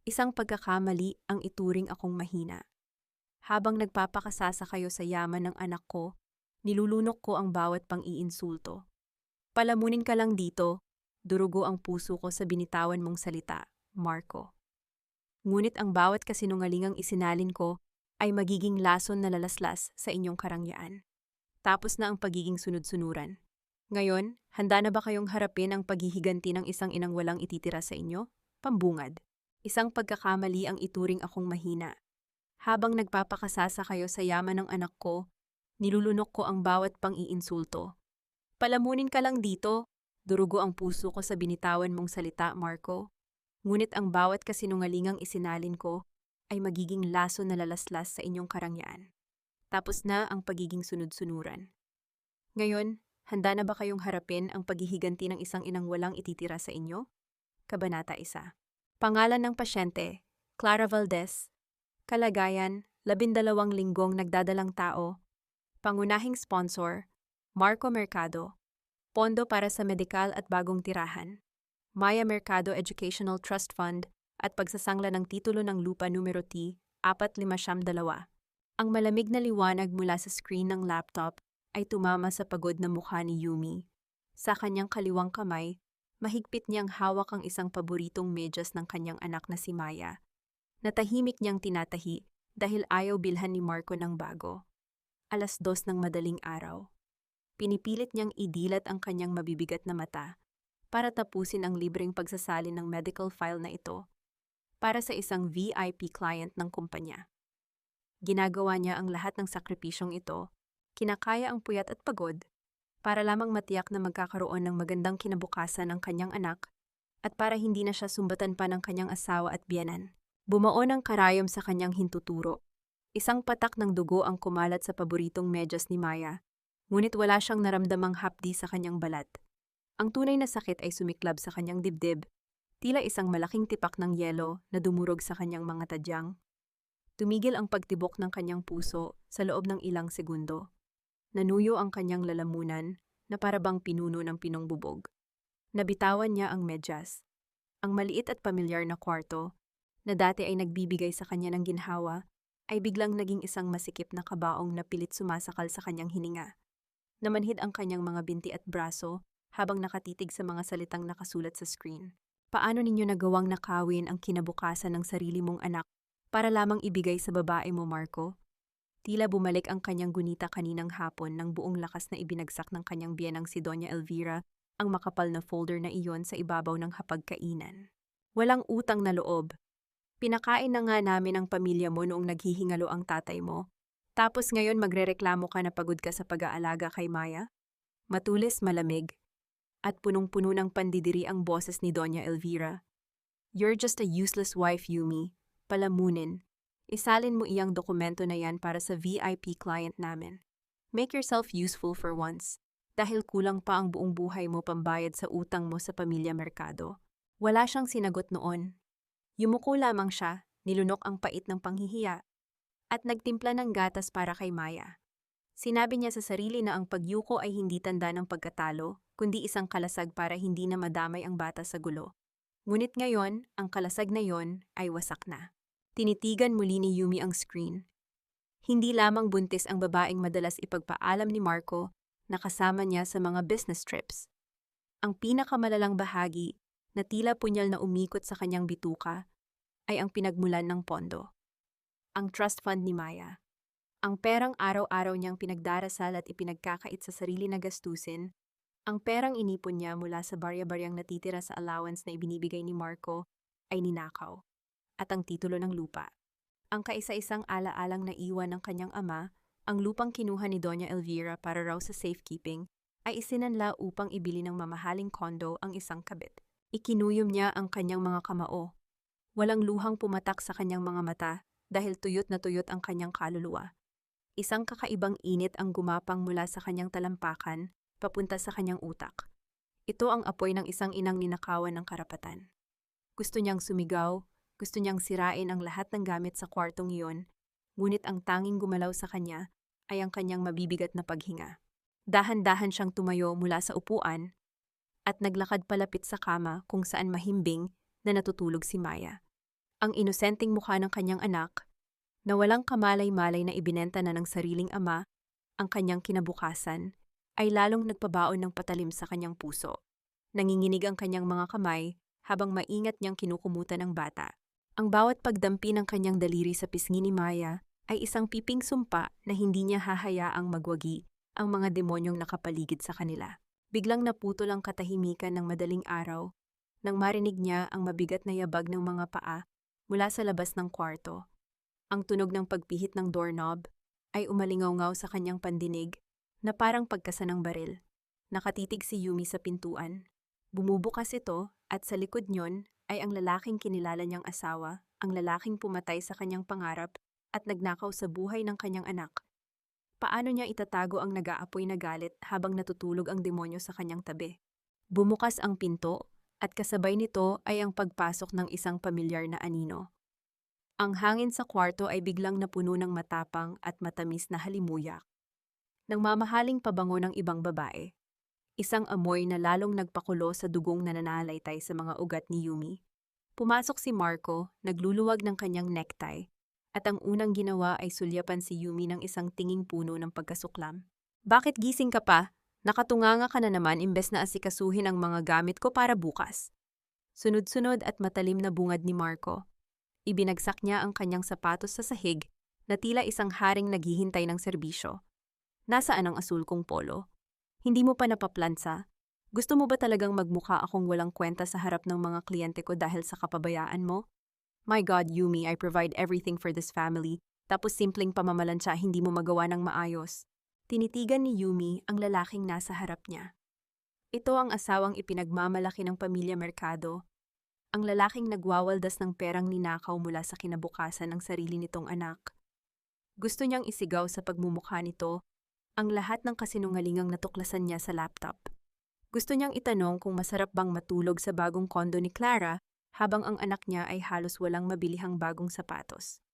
Isang pagkakamali ang ituring akong mahina. Habang nagpapakasasa kayo sa yaman ng anak ko, nilulunok ko ang bawat pang-iinsulto. Palamunin ka lang dito, durugo ang puso ko sa binitawan mong salita, Marco. Ngunit ang bawat kasinungalingang isinalin ko ay magiging lason na lalaslas sa inyong karangyaan. Tapos na ang pagiging sunod-sunuran. Ngayon, handa na ba kayong harapin ang paghihiganti ng isang inang walang ititira sa inyo? Pambungad. Isang pagkakamali ang ituring akong mahina. Habang nagpapakasasa kayo sa yaman ng anak ko, nilulunok ko ang bawat pang-iinsulto. Palamunin ka lang dito, durugo ang puso ko sa binitawan mong salita, Marco. Ngunit ang bawat kasinungalingang isinalin ko ay magiging laso na lalaslas sa inyong karangyaan. Tapos na ang pagiging sunod-sunuran. Ngayon, handa na ba kayong harapin ang paghihiganti ng isang inang walang ititira sa inyo? Kabanata 1. Pangalan ng pasyente, Clara Valdez. Kalagayan, 12 linggong nagdadalang tao. Pangunahing sponsor, Marco Mercado. Pondo para sa medikal at bagong tirahan. Maya Mercado Educational Trust Fund at pagsasangla ng titulo ng lupa numero T 452. Ang malamig na liwanag mula sa screen ng laptop ay tumama sa pagod na mukha ni Yumi. Sa kanyang kaliwang kamay, mahigpit niyang hawak ang isang paboritong medyas ng kanyang anak na si Maya. Natahimik niyang tinatahi dahil ayaw bilhan ni Marco ng bago. 2:00 ng madaling araw. Pinipilit niyang idilat ang kanyang mabibigat na mata para tapusin ang libreng pagsasalin ng medical file na ito para sa isang VIP client ng kumpanya. Ginagawa niya ang lahat ng sakripisyong ito, kinakaya ang puyat at pagod, para lamang matiyak na magkakaroon ng magandang kinabukasan ang kanyang anak at para hindi na siya sumbatan pa ng kanyang asawa at biyenan. Bumuo ng karayom sa kanyang hintuturo. Isang patak ng dugo ang kumalat sa paboritong medyas ni Maya, ngunit wala siyang naramdamang hapdi sa kanyang balat. Ang tunay na sakit ay sumiklab sa kanyang dibdib, tila isang malaking tipak ng yelo na dumurog sa kanyang mga tadyang. Tumigil ang pagtibok ng kanyang puso sa loob ng ilang segundo. Nanuyo ang kanyang lalamunan na parabang pinuno ng pinong bubog. Nabitawan niya ang medyas. Ang maliit at pamilyar na kwarto, na dati ay nagbibigay sa kanya ng ginhawa, ay biglang naging isang masikip na kabaong na pilit sumasakal sa kanyang hininga. Namanhid ang kanyang mga binti at braso habang nakatitig sa mga salitang nakasulat sa screen. Paano ninyo nagawang nakawin ang kinabukasan ng sarili mong anak para lamang ibigay sa babae mo, Marco? Tila bumalik ang kanyang gunita kaninang hapon nang buong lakas na ibinagsak ng kanyang biyenang si Doña Elvira ang makapal na folder na iyon sa ibabaw ng hapagkainan. Walang utang na loob. Pinakain na nga namin ang pamilya mo noong naghihingalo ang tatay mo. Tapos ngayon magrereklamo ka na pagod ka sa pag-aalaga kay Maya? Matulis, malamig. At punong-puno ng pandidiri ang boses ni Doña Elvira. You're just a useless wife, Yumi. Palamunin. Isalin mo iyang dokumento na yan para sa VIP client namin. Make yourself useful for once, dahil kulang pa ang buong buhay mo pambayad sa utang mo sa pamilya Mercado. Wala siyang sinagot noon. Yumuko lamang siya, nilunok ang pait ng panghihiya, at nagtimpla ng gatas para kay Maya. Sinabi niya sa sarili na ang pagyuko ay hindi tanda ng pagkatalo, kundi isang kalasag para hindi na madamay ang bata sa gulo. Ngunit ngayon, ang kalasag na yon ay wasak na. Tinitigan muli ni Yumi ang screen. Hindi lamang buntis ang babaeng madalas ipagpaalam ni Marco na kasama niya sa mga business trips. Ang pinakamalalang bahagi na tila punyal na umikot sa kanyang bituka ay ang pinagmulan ng pondo. Ang trust fund ni Maya. Ang perang araw-araw niyang pinagdarasal at ipinagkakait sa sarili na gastusin, ang perang inipon niya mula sa barya-baryang natitira sa allowance na ibinibigay ni Marco ay ninakaw. At ang titulo ng lupa. Ang kaisa-isang ala-alang naiwan ng kanyang ama, ang lupang kinuha ni Doña Elvira para raw sa safekeeping, ay isinanla upang ibili ng mamahaling kondo ang isang kabit. Ikinuyom niya ang kanyang mga kamao. Walang luhang pumatak sa kanyang mga mata dahil tuyot na tuyot ang kanyang kaluluwa. Isang kakaibang init ang gumapang mula sa kanyang talampakan papunta sa kanyang utak. Ito ang apoy ng isang inang ninakawan ng karapatan. Gusto niyang sumigaw, gusto niyang sirain ang lahat ng gamit sa kwartong iyon, ngunit ang tanging gumalaw sa kanya ay ang kanyang mabibigat na paghinga. Dahan-dahan siyang tumayo mula sa upuan at naglakad palapit sa kama kung saan mahimbing na natutulog si Maya. Ang inosenteng mukha ng kanyang anak, na walang kamalay-malay na ibinenta na ng sariling ama, ang kanyang kinabukasan, ay lalong nagpabaon ng patalim sa kanyang puso. Nanginginig ang kanyang mga kamay habang maingat niyang kinukumutan ang bata. Ang bawat pagdampi ng kanyang daliri sa pisngi ni Maya ay isang piping sumpa na hindi niya hahayaang magwagi ang mga demonyong nakapaligid sa kanila. Biglang naputol ang katahimikan ng madaling araw nang marinig niya ang mabigat na yabag ng mga paa mula sa labas ng kwarto. Ang tunog ng pagpihit ng doorknob ay umalingaw-ngaw sa kanyang pandinig na parang pagkasa ng baril. Nakatitig si Yumi sa pintuan. Bumubukas ito at sa likod niyon ay ang lalaking kinilala niyang asawa, ang lalaking pumatay sa kanyang pangarap at nagnakaw sa buhay ng kanyang anak. Paano niya itatago ang nag-aapoy na galit habang natutulog ang demonyo sa kanyang tabi? Bumukas ang pinto at kasabay nito ay ang pagpasok ng isang pamilyar na anino. Ang hangin sa kwarto ay biglang napuno ng matapang at matamis na halimuyak. Nang mamahaling pabango ng ibang babae. Isang amoy na lalong nagpakulo sa dugong na nananalaytay sa mga ugat ni Yumi. Pumasok si Marco, nagluluwag ng kanyang necktie, at ang unang ginawa ay sulyapan si Yumi ng isang tinging puno ng pagkasuklam. Bakit gising ka pa? Nakatunganga ka na naman imbes na asikasuhin ang mga gamit ko para bukas. Sunod-sunod at matalim na bungad ni Marco. Ibinagsak niya ang kanyang sapatos sa sahig na tila isang haring naghihintay ng serbisyo. Nasaan ang asul kong polo? Hindi mo pa napaplansa? Gusto mo ba talagang magmukha akong walang kwenta sa harap ng mga kliyente ko dahil sa kapabayaan mo? My God, Yumi, I provide everything for this family, tapos simpleng pamamalansya hindi mo magawa ng maayos. Tinitigan ni Yumi ang lalaking nasa harap niya. Ito ang asawang ipinagmamalaki ng pamilya Mercado, ang lalaking nagwawaldas ng perang ninakaw mula sa kinabukasan ng sarili nitong anak. Gusto niyang isigaw sa pagmumukha nito ang lahat ng kasinungalingang natuklasan niya sa laptop. Gusto niyang itanong kung masarap bang matulog sa bagong kondo ni Clara habang ang anak niya ay halos walang mabilihang bagong sapatos.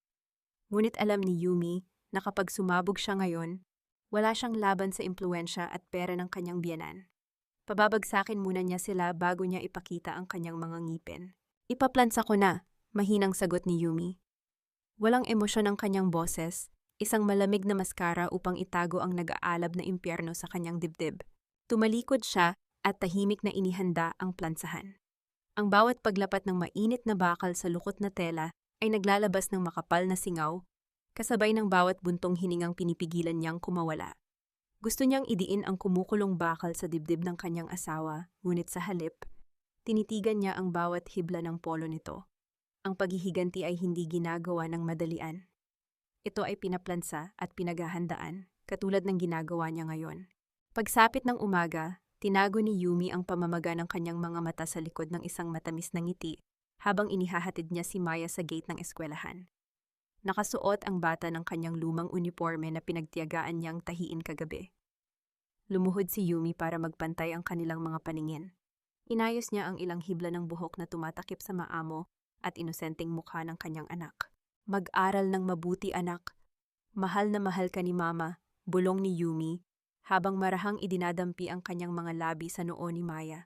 Ngunit alam ni Yumi na kapag sumabog siya ngayon, wala siyang laban sa impluensya at pera ng kanyang biyenan. Pababagsakin muna niya sila bago niya ipakita ang kanyang mga ngipin. Ipaplansa ko na, mahinang sagot ni Yumi. Walang emosyon ang kanyang boses, isang malamig na maskara upang itago ang nag-aalab na impyerno sa kanyang dibdib. Tumalikod siya at tahimik na inihanda ang plansahan. Ang bawat paglapat ng mainit na bakal sa lukot na tela ay naglalabas ng makapal na singaw, kasabay ng bawat buntong hiningang pinipigilan niyang kumawala. Gusto niyang idiin ang kumukulong bakal sa dibdib ng kanyang asawa, ngunit sa halip, tinitigan niya ang bawat hibla ng polo nito. Ang paghihiganti ay hindi ginagawa ng madalian. Ito ay pinaplansa at pinaghahandaan, katulad ng ginagawa niya ngayon. Pagsapit ng umaga, tinago ni Yumi ang pamamaga ng kanyang mga mata sa likod ng isang matamis na ngiti habang inihahatid niya si Maya sa gate ng eskwelahan. Nakasuot ang bata ng kanyang lumang uniforme na pinagtiyagaan niyang tahiin kagabi. Lumuhod si Yumi para magpantay ang kanilang mga paningin. Inayos niya ang ilang hibla ng buhok na tumatakip sa maamo at inosenteng mukha ng kanyang anak. Mag-aral ng mabuti, anak. Mahal na mahal ka ni Mama, bulong ni Yumi, habang marahang idinadampi ang kanyang mga labi sa noo ni Maya.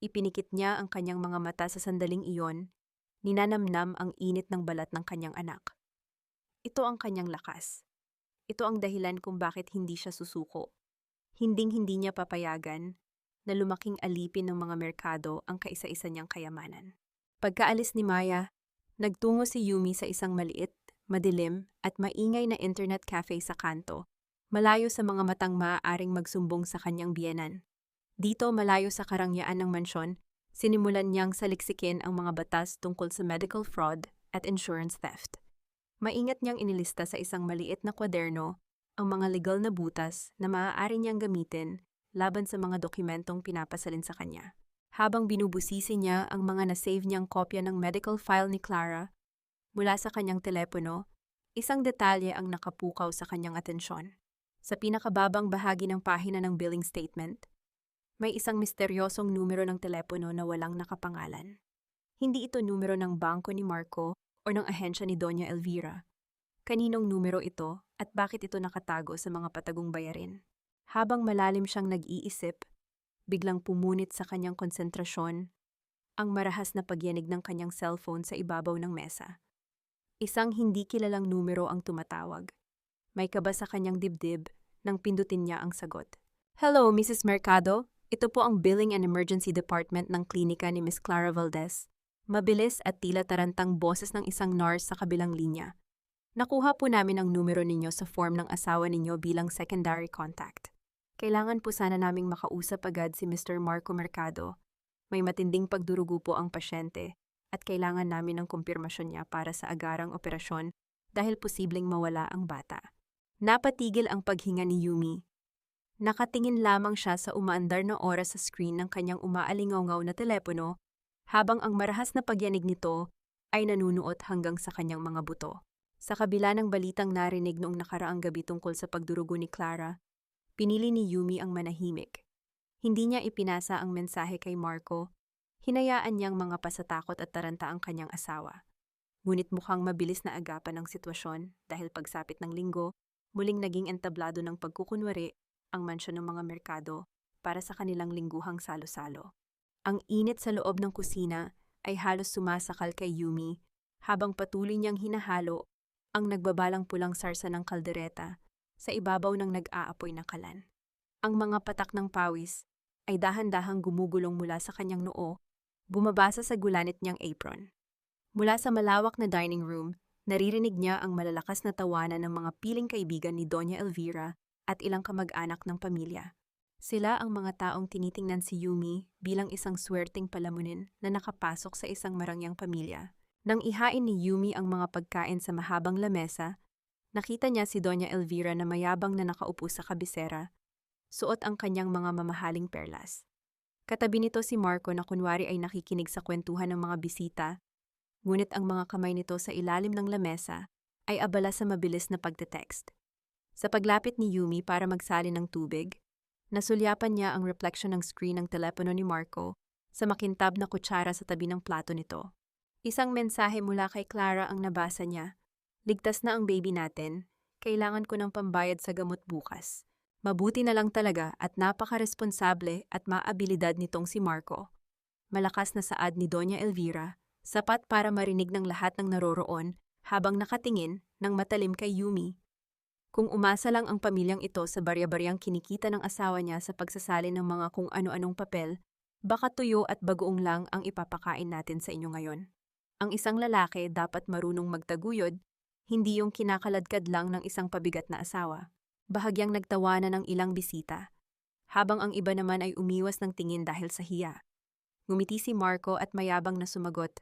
Ipinikit niya ang kanyang mga mata sa sandaling iyon, ninanamnam ang init ng balat ng kanyang anak. Ito ang kanyang lakas. Ito ang dahilan kung bakit hindi siya susuko. Hinding-hindi niya papayagan na lumaking alipin ng mga merkado ang kaisa-isa niyang kayamanan. Pagkaalis ni Maya, nagtungo si Yumi sa isang maliit, madilim at maingay na internet cafe sa kanto, malayo sa mga matang maaaring magsumbong sa kanyang biyenan. Dito, malayo sa karangyaan ng mansyon, sinimulan niyang saliksikin ang mga batas tungkol sa medical fraud at insurance theft. Maingat niyang inilista sa isang maliit na kwaderno ang mga legal na butas na maaari niyang gamitin laban sa mga dokumentong pinapasalin sa kanya. Habang binubusisi niya ang mga nasave niyang kopya ng medical file ni Clara mula sa kanyang telepono, isang detalye ang nakapukaw sa kanyang atensyon. Sa pinakababang bahagi ng pahina ng billing statement, may isang misteryosong numero ng telepono na walang nakapangalan. Hindi ito numero ng bangko ni Marco o ng ahensya ni Doña Elvira. Kaninong numero ito at bakit ito nakatago sa mga patagong bayarin? Habang malalim siyang nag-iisip, biglang pumunit sa kanyang konsentrasyon ang marahas na pagyanig ng kanyang cellphone sa ibabaw ng mesa. Isang hindi kilalang numero ang tumatawag. May kaba sa kanyang dibdib nang pindutin niya ang sagot. Hello, Mrs. Mercado. Ito po ang Billing and Emergency Department ng klinika ni Miss Clara Valdez. Mabilis at tila tarantang boses ng isang nurse sa kabilang linya. Nakuha po namin ang numero ninyo sa form ng asawa ninyo bilang secondary contact. Kailangan po sana naming makausap agad si Mr. Marco Mercado. May matinding pagdurugo po ang pasyente at kailangan namin ng kumpirmasyon niya para sa agarang operasyon dahil posibleng mawala ang bata. Napatigil ang paghinga ni Yumi. Nakatingin lamang siya sa umaandar na oras sa screen ng kanyang umaalingaw na telepono habang ang marahas na pagyanig nito ay nanunuot hanggang sa kanyang mga buto. Sa kabila ng balitang narinig noong nakaraang gabi tungkol sa pagdurugo ni Clara, pinili ni Yumi ang manahimik. Hindi niya ipinasa ang mensahe kay Marco, hinayaan niyang mga pasatakot at taranta ang kanyang asawa. Ngunit mukhang mabilis na agapan ang sitwasyon dahil pagsapit ng linggo, muling naging entablado ng pagkukunwari ang mansyon ng mga merkado para sa kanilang lingguhang salo-salo. Ang init sa loob ng kusina ay halos sumasakal kay Yumi habang patuloy niyang hinahalo ang nagbabalang pulang sarsa ng kaldereta sa ibabaw ng nag-aapoy na kalan. Ang mga patak ng pawis ay dahan-dahang gumugulong mula sa kanyang noo, bumabasa sa gulanit niyang apron. Mula sa malawak na dining room, naririnig niya ang malalakas na tawanan ng mga piling kaibigan ni Doña Elvira at ilang kamag-anak ng pamilya. Sila ang mga taong tinitingnan si Yumi bilang isang swerteng palamunin na nakapasok sa isang marangyang pamilya. Nang ihain ni Yumi ang mga pagkain sa mahabang lamesa, nakita niya si Doña Elvira na mayabang na nakaupo sa kabisera, suot ang kanyang mga mamahaling perlas. Katabi nito si Marco na kunwari ay nakikinig sa kwentuhan ng mga bisita, ngunit ang mga kamay nito sa ilalim ng lamesa ay abala sa mabilis na pagte-text. Sa paglapit ni Yumi para magsalin ng tubig, nasulyapan niya ang reflection ng screen ng telepono ni Marco sa makintab na kutsara sa tabi ng plato nito. Isang mensahe mula kay Clara ang nabasa niya. Ligtas na ang baby natin, kailangan ko ng pambayad sa gamot bukas. Mabuti na lang talaga at napaka-responsable at maabilidad nitong si Marco. Malakas na saad ni Doña Elvira, sapat para marinig ng lahat ng naroroon habang nakatingin ng matalim kay Yumi. Kung umasa lang ang pamilyang ito sa barya-baryang kinikita ng asawa niya sa pagsasali ng mga kung ano-anong papel, baka tuyo at bagoong lang ang ipapakain natin sa inyo ngayon. Ang isang lalaki dapat marunong magtaguyod, hindi yung kinakaladkad lang ng isang pabigat na asawa. Bahagyang nagtawanan ng ilang bisita, habang ang iba naman ay umiwas ng tingin dahil sa hiya. Ngumiti si Marco at mayabang na sumagot.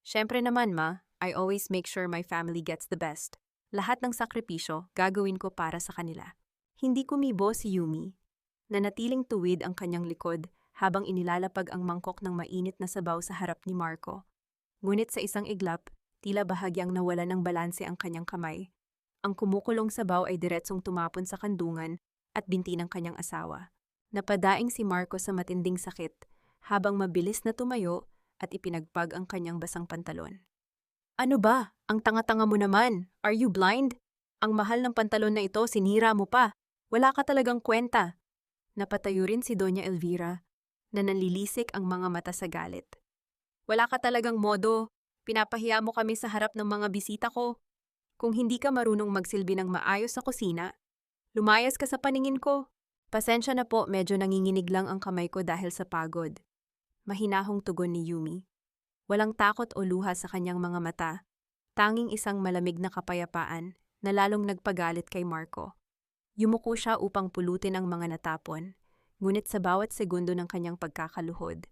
Siyempre naman ma, I always make sure my family gets the best. Lahat ng sakripisyo gagawin ko para sa kanila. Hindi kumibo si Yumi. Nanatiling tuwid ang kanyang likod habang inilalapag ang mangkok ng mainit na sabaw sa harap ni Marco. Ngunit sa isang iglap, tila bahagyang nawala ng balanse ang kanyang kamay. Ang kumukulong sabaw ay diretsong tumapon sa kandungan at binti ng kanyang asawa. Napadaing si Marco sa matinding sakit habang mabilis na tumayo at ipinagpag ang kanyang basang pantalon. Ano ba? Ang tanga-tanga mo naman. Are you blind? Ang mahal ng pantalon na ito, sinira mo pa. Wala ka talagang kwenta. Napatayo rin si Doña Elvira na nanlilisik ang mga mata sa galit. Wala ka talagang modo. Pinapahiya mo kami sa harap ng mga bisita ko. Kung hindi ka marunong magsilbi ng maayos sa kusina, lumayas ka sa paningin ko. Pasensya na po, medyo nanginginig lang ang kamay ko dahil sa pagod. Mahinahong tugon ni Yumi. Walang takot o luha sa kanyang mga mata, tanging isang malamig na kapayapaan na lalong nagpagalit kay Marco. Yumuko siya upang pulutin ang mga natapon, ngunit sa bawat segundo ng kanyang pagkakaluhod,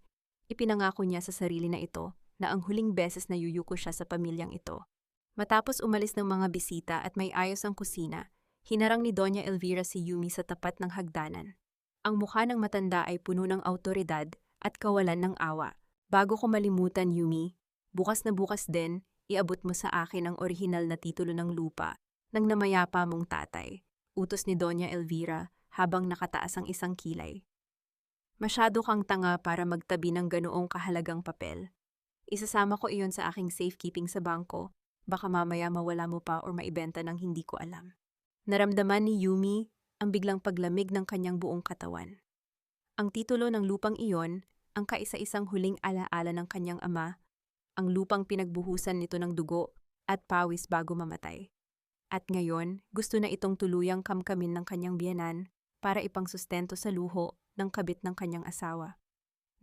ipinangako niya sa sarili na ito na ang huling beses na yuyuko siya sa pamilyang ito. Matapos umalis ng mga bisita at may ayos ang kusina, hinarang ni Doña Elvira si Yumi sa tapat ng hagdanan. Ang mukha ng matanda ay puno ng awtoridad at kawalan ng awa. Bago ko malimutan, Yumi, bukas na bukas din, iabot mo sa akin ang orihinal na titulo ng lupa ng namayapa mong tatay, utos ni Doña Elvira habang nakataas ang isang kilay. Masyado kang tanga para magtabi ng ganoong kahalagang papel. Isasama ko iyon sa aking safekeeping sa bangko. Baka mamaya mawala mo pa o maibenta ng hindi ko alam. Naramdaman ni Yumi ang biglang paglamig ng kanyang buong katawan. Ang titulo ng lupang iyon ang kaisa-isang huling alaala ng kanyang ama, ang lupang pinagbuhusan nito ng dugo at pawis bago mamatay. At ngayon, gusto na itong tuluyang kamkamin ng kanyang biyenan para ipangsustento sa luho ng kabit ng kanyang asawa.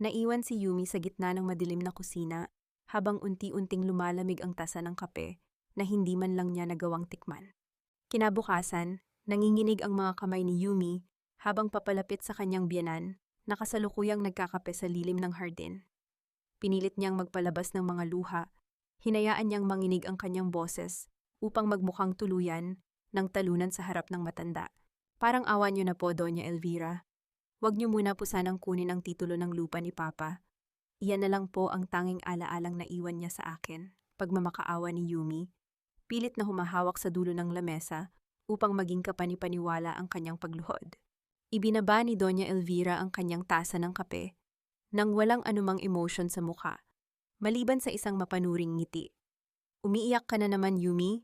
Naiwan si Yumi sa gitna ng madilim na kusina habang unti-unting lumalamig ang tasa ng kape na hindi man lang niya nagawang tikman. Kinabukasan, nanginginig ang mga kamay ni Yumi habang papalapit sa kanyang biyenan na kasalukuyang nagkakape sa lilim ng hardin. Pinilit niyang magpalabas ng mga luha, hinayaan niyang manginig ang kanyang boses upang magmukhang tuluyan ng talunan sa harap ng matanda. Parang awa niyo na po, Doña Elvira. Huwag niyo muna po sanang kunin ang titulo ng lupa ni Papa. Iyan na lang po ang tanging alaalang naiwan niya sa akin. Pagmamakaawa ni Yumi, pilit na humahawak sa dulo ng lamesa upang maging kapanipaniwala ang kanyang pagluhod. Ibinaba ni Doña Elvira ang kanyang tasa ng kape nang walang anumang emotion sa mukha, maliban sa isang mapanuring ngiti. Umiiyak ka na naman, Yumi?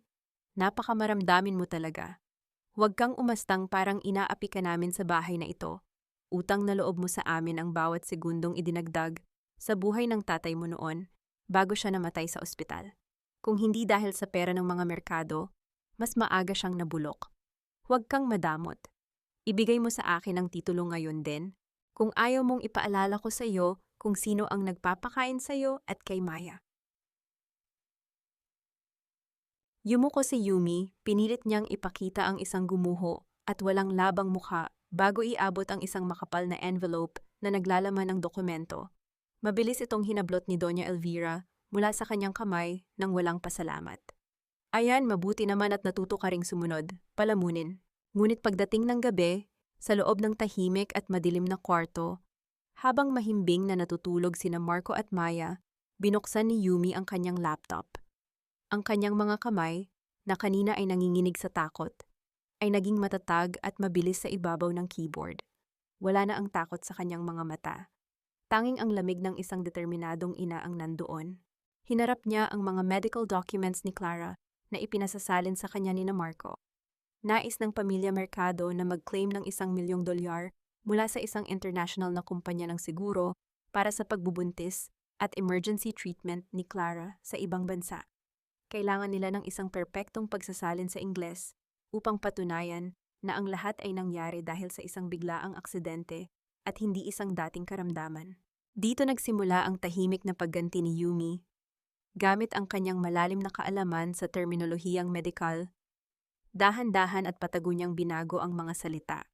Napakamaramdamin mo talaga. Huwag kang umastang parang inaapi ka namin sa bahay na ito. Utang na loob mo sa amin ang bawat segundong idinagdag sa buhay ng tatay mo noon bago siya namatay sa ospital. Kung hindi dahil sa pera ng mga merkado, mas maaga siyang nabulok. Huwag kang madamot. Ibigay mo sa akin ang titulo ngayon din. Kung ayaw mong ipaalala ko sa iyo kung sino ang nagpapakain sa iyo at kay Maya. Yumuko si Yumi, pinilit niyang ipakita ang isang gumuho at walang labang mukha bago iabot ang isang makapal na envelope na naglalaman ng dokumento. Mabilis itong hinablot ni Doña Elvira mula sa kanyang kamay nang walang pasalamat. Ayan, mabuti naman at natuto ka ring sumunod, palamunin. Ngunit pagdating ng gabi, sa loob ng tahimik at madilim na kwarto, habang mahimbing na natutulog sina Marco at Maya, binuksan ni Yumi ang kanyang laptop. Ang kanyang mga kamay, na kanina ay nanginginig sa takot, ay naging matatag at mabilis sa ibabaw ng keyboard. Wala na ang takot sa kanyang mga mata. Tanging ang lamig ng isang determinadong ina ang nandoon. Hinarap niya ang mga medical documents ni Clara na ipinasasalin sa kanya ni Marco. Nais ng pamilya Mercado na mag-claim ng $1,000,000 mula sa isang international na kumpanya ng siguro para sa pagbubuntis at emergency treatment ni Clara sa ibang bansa. Kailangan nila ng isang perpektong pagsasalin sa Ingles upang patunayan na ang lahat ay nangyari dahil sa isang biglaang aksidente at hindi isang dating karamdaman. Dito nagsimula ang tahimik na pagganti ni Yumi. Gamit ang kanyang malalim na kaalaman sa terminolohiyang medikal, dahan-dahan at patago niyang binago ang mga salita.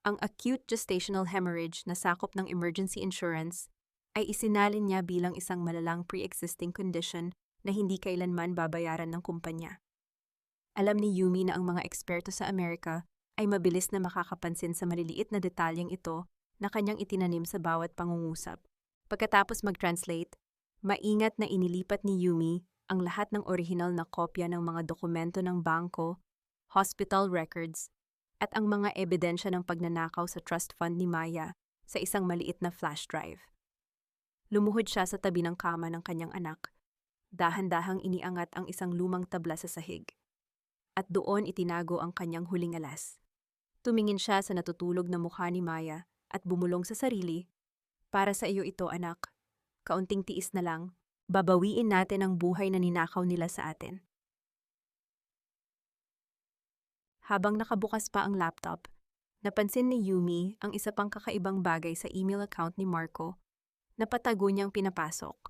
Ang acute gestational hemorrhage na sakop ng emergency insurance ay isinalin niya bilang isang malalang pre-existing condition na hindi kailanman babayaran ng kumpanya. Alam ni Yumi na ang mga eksperto sa Amerika ay mabilis na makakapansin sa maliliit na detalyeng ito na kanyang itinanim sa bawat pangungusap. Pagkatapos mag-translate, maingat na inilipat ni Yumi ang lahat ng orihinal na kopya ng mga dokumento ng bangko, hospital records, at ang mga ebidensya ng pagnanakaw sa trust fund ni Maya sa isang maliit na flash drive. Lumuhod siya sa tabi ng kama ng kanyang anak. Dahan-dahang iniangat ang isang lumang tabla sa sahig. At doon itinago ang kanyang huling alas. Tumingin siya sa natutulog na mukha ni Maya at bumulong sa sarili, "Para sa iyo ito, anak. Kaunting tiis na lang, babawiin natin ang buhay na ninakaw nila sa atin." Habang nakabukas pa ang laptop, napansin ni Yumi ang isa pang kakaibang bagay sa email account ni Marco na patago niyang pinapasok.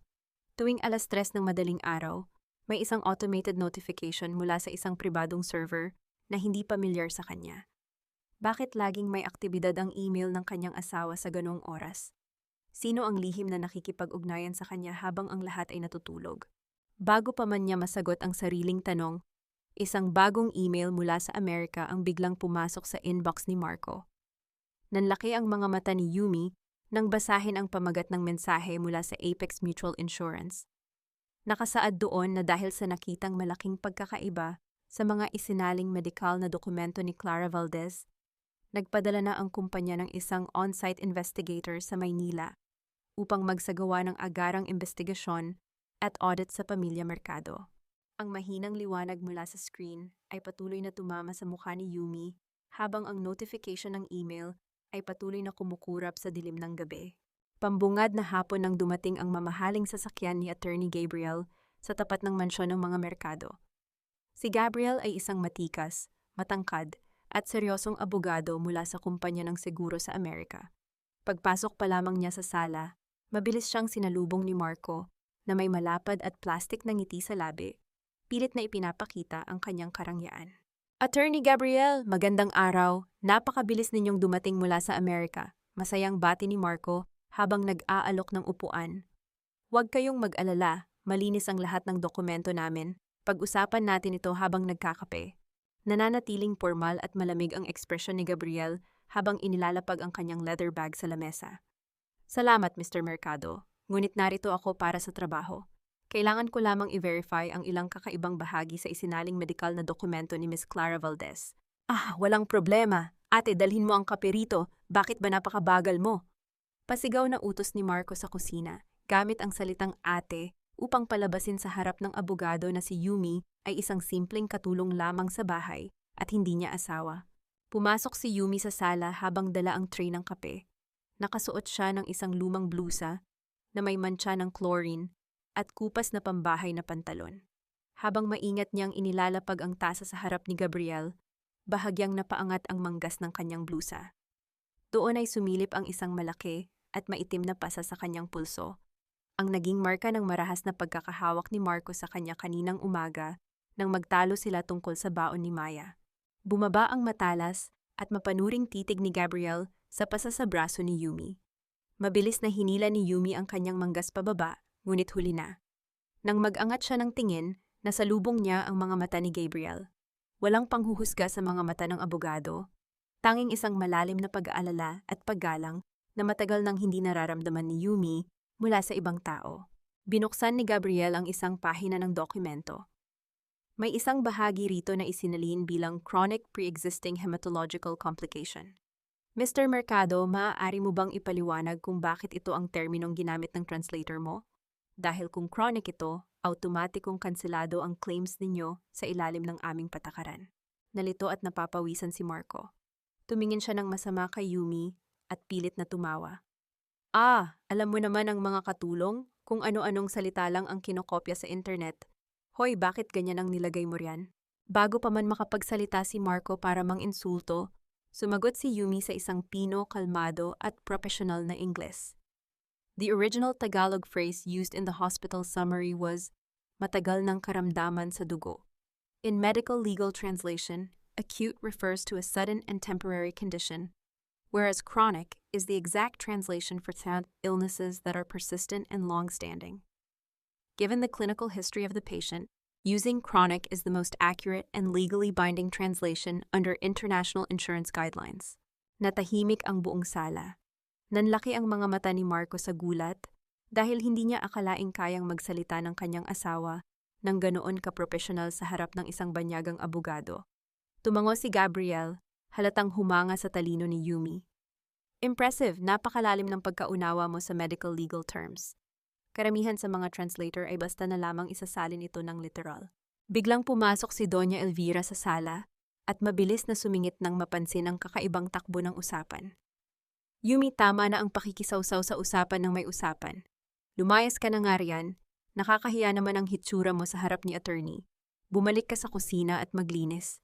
Tuwing 3:00 ng madaling araw, may isang automated notification mula sa isang pribadong server na hindi pamilyar sa kanya. Bakit laging may aktibidad ang email ng kanyang asawa sa ganong oras? Sino ang lihim na nakikipag-ugnayan sa kanya habang ang lahat ay natutulog? Bago pa man niya masagot ang sariling tanong, isang bagong email mula sa Amerika ang biglang pumasok sa inbox ni Marco. Nanlaki ang mga mata ni Yumi nang basahin ang pamagat ng mensahe mula sa Apex Mutual Insurance. Nakasaad doon na dahil sa nakitang malaking pagkakaiba sa mga isinaling medikal na dokumento ni Clara Valdez, nagpadala na ang kumpanya ng isang on-site investigator sa Maynila upang magsagawa ng agarang investigasyon at audit sa pamilya Mercado. Ang mahinang liwanag mula sa screen ay patuloy na tumama sa mukha ni Yumi habang ang notification ng email ay patuloy na kumukurap sa dilim ng gabi. Pambungad na hapon nang dumating ang mamahaling sasakyan ni Attorney Gabriel sa tapat ng mansyon ng mga merkado. Si Gabriel ay isang matikas, matangkad, at seryosong abogado mula sa kumpanya ng seguro sa Amerika. Pagpasok pa lamang niya sa sala, mabilis siyang sinalubong ni Marco na may malapad at plastik na ngiti sa labi, pilit na ipinapakita ang kanyang karangyaan. Attorney Gabriel, magandang araw. Napakabilis ninyong dumating mula sa Amerika. Masayang bati ni Marco habang nag-aalok ng upuan. Huwag kayong mag-alala, malinis ang lahat ng dokumento namin. Pag-usapan natin ito habang nagkakape. Nananatiling formal at malamig ang ekspresyon ni Gabriel habang inilalapag ang kanyang leather bag sa lamesa. Salamat, Mr. Mercado. Ngunit narito ako para sa trabaho. Kailangan ko lamang i-verify ang ilang kakaibang bahagi sa isinaling medikal na dokumento ni Miss Clara Valdez. Walang problema. Ate, dalhin mo ang kape rito. Bakit ba napakabagal mo? Pasigaw na utos ni Marco sa kusina, gamit ang salitang ate upang palabasin sa harap ng abogado na si Yumi ay isang simpleng katulong lamang sa bahay at hindi niya asawa. Pumasok si Yumi sa sala habang dala ang tray ng kape. Nakasuot siya ng isang lumang blusa na may mantsa ng chlorine at kupas na pambahay na pantalon. Habang maingat niyang inilalapag ang tasa sa harap ni Gabriel, bahagyang napaangat ang manggas ng kanyang blusa. Doon ay sumilip ang isang malaki at maitim na pasa sa kanyang pulso, ang naging marka ng marahas na pagkakahawak ni Marco sa kanya kaninang umaga nang magtalo sila tungkol sa baon ni Maya. Bumaba ang matalas at mapanuring titig ni Gabriel sa pasa sa braso ni Yumi. Mabilis na hinila ni Yumi ang kanyang manggas pababa, ngunit huli na. Nang mag-angat siya ng tingin, nasalubong niya ang mga mata ni Gabriel. Walang panghuhusga sa mga mata ng abogado, tanging isang malalim na pag-aalala at paggalang na matagal nang hindi nararamdaman ni Yumi mula sa ibang tao. Binuksan ni Gabriel ang isang pahina ng dokumento. May isang bahagi rito na isinalin bilang chronic pre-existing hematological complication. Mr. Mercado, maaari mo bang ipaliwanag kung bakit ito ang terminong ginamit ng translator mo? Dahil kung chronic ito, automatikong kanselado ang claims ninyo sa ilalim ng aming patakaran. Nalito at napapawisan si Marco. Tumingin siya ng masama kay Yumi at pilit na tumawa. Alam mo naman ang mga katulong kung ano-anong salita lang ang kinokopya sa internet. Hoy, bakit ganyan ang nilagay mo riyan? Bago pa man makapagsalita si Marco para mang-insulto, sumagot si Yumi sa isang pino, kalmado at professional na Ingles. The original Tagalog phrase used in the hospital summary was, matagal ng karamdaman sa dugo. In medical legal translation, acute refers to a sudden and temporary condition, whereas chronic is the exact translation for illnesses that are persistent and long-standing. Given the clinical history of the patient, using chronic is the most accurate and legally binding translation under international insurance guidelines. Natahimik ang buong sala. Nanlaki ang mga mata ni Marco sa gulat dahil hindi niya akalaing kayang magsalita ng kanyang asawa ng ganoon kapropesyonal sa harap ng isang banyagang abogado. Tumango si Gabriel, halatang humanga sa talino ni Yumi. Impressive, napakalalim ng pagkaunawa mo sa medical legal terms. Karamihan sa mga translator ay basta na lamang isasalin ito ng literal. Biglang pumasok si Doña Elvira sa sala at mabilis na sumingit nang mapansin ang kakaibang takbo ng usapan. Yumi, tama na ang pakikisawsaw sa usapan ng may usapan. Lumayas ka na nga riyan, nakakahiya naman ang hitsura mo sa harap ni attorney. Bumalik ka sa kusina at maglinis.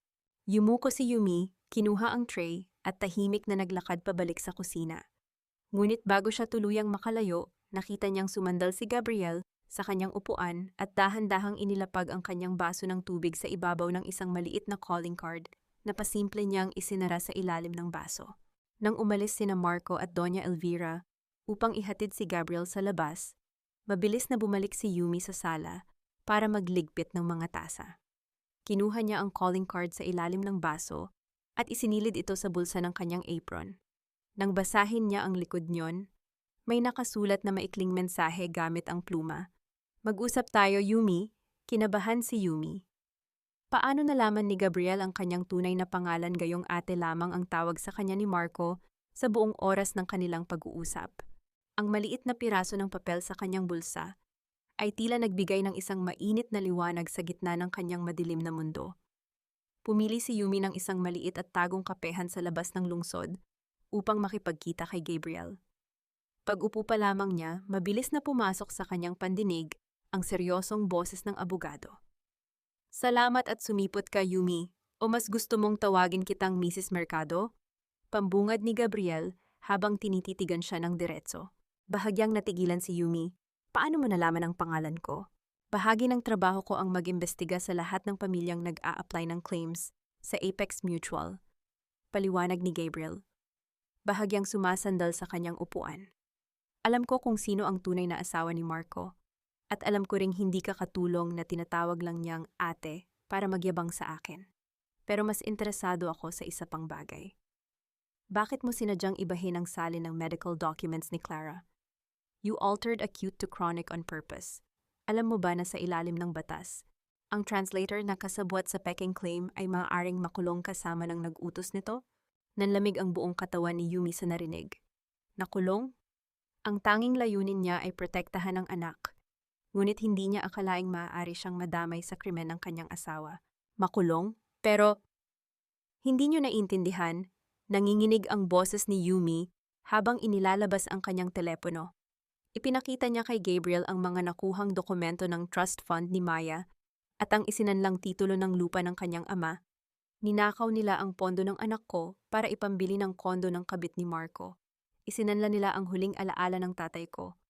Yumuko si Yumi, kinuha ang tray at tahimik na naglakad pabalik sa kusina. Ngunit bago siya tuluyang makalayo, nakita niyang sumandal si Gabriel sa kanyang upuan at dahan-dahang inilapag ang kanyang baso ng tubig sa ibabaw ng isang maliit na calling card na pasimple niyang isinara sa ilalim ng baso. Nang umalis sina Marco at Doña Elvira upang ihatid si Gabriel sa labas, mabilis na bumalik si Yumi sa sala para magligpit ng mga tasa. Kinuha niya ang calling card sa ilalim ng baso at isinilid ito sa bulsa ng kanyang apron. Nang basahin niya ang likod niyon, may nakasulat na maikling mensahe gamit ang pluma. Mag-usap tayo, Yumi. Kinabahan si Yumi. Paano nalaman ni Gabriel ang kanyang tunay na pangalan gayong ate lamang ang tawag sa kanya ni Marco sa buong oras ng kanilang pag-uusap? Ang maliit na piraso ng papel sa kanyang bulsa ay tila nagbigay ng isang mainit na liwanag sa gitna ng kanyang madilim na mundo. Pumili si Yumi ng isang maliit at tagong kapehan sa labas ng lungsod upang makipagkita kay Gabriel. Pag-upo pa lamang niya, mabilis na pumasok sa kanyang pandinig ang seryosong boses ng abogado. Salamat at sumipot ka, Yumi. O mas gusto mong tawagin kitang Mrs. Mercado? Pambungad ni Gabriel habang tinititigan siya ng diretso. Bahagyang natigilan si Yumi. Paano mo nalaman ang pangalan ko? Bahagi ng trabaho ko ang mag-imbestiga sa lahat ng pamilyang nag-a-apply ng claims sa Apex Mutual. Paliwanag ni Gabriel. Bahagyang sumasandal sa kanyang upuan. Alam ko kung sino ang tunay na asawa ni Marco. At alam ko ring hindi ka katulong na tinatawag lang niyang ate para magyabang sa akin. Pero mas interesado ako sa isa pang bagay. Bakit mo sinadyang ibahin ang salin ng medical documents ni Clara? You altered acute to chronic on purpose. Alam mo ba na sa ilalim ng batas, ang translator na kasabwat sa peking claim ay maaaring makulong kasama ng nag-utos nito? Nanlamig ang buong katawan ni Yumi sa narinig. Nakulong? Ang tanging layunin niya ay protektahan ang anak. Ngunit hindi niya akalaing maaari siyang madamay sa krimen ng kanyang asawa. Makulong? Pero hindi niyo naiintindihan, nanginginig ang boses ni Yumi habang inilalabas ang kanyang telepono. Ipinakita niya kay Gabriel ang mga nakuhang dokumento ng trust fund ni Maya at ang isinanlang titulo ng lupa ng kanyang ama. Ninakaw nila ang pondo ng anak ko para ipambili ng kondo ng kabit ni Marco. Isinanla nila ang huling alaala ng tatay ko.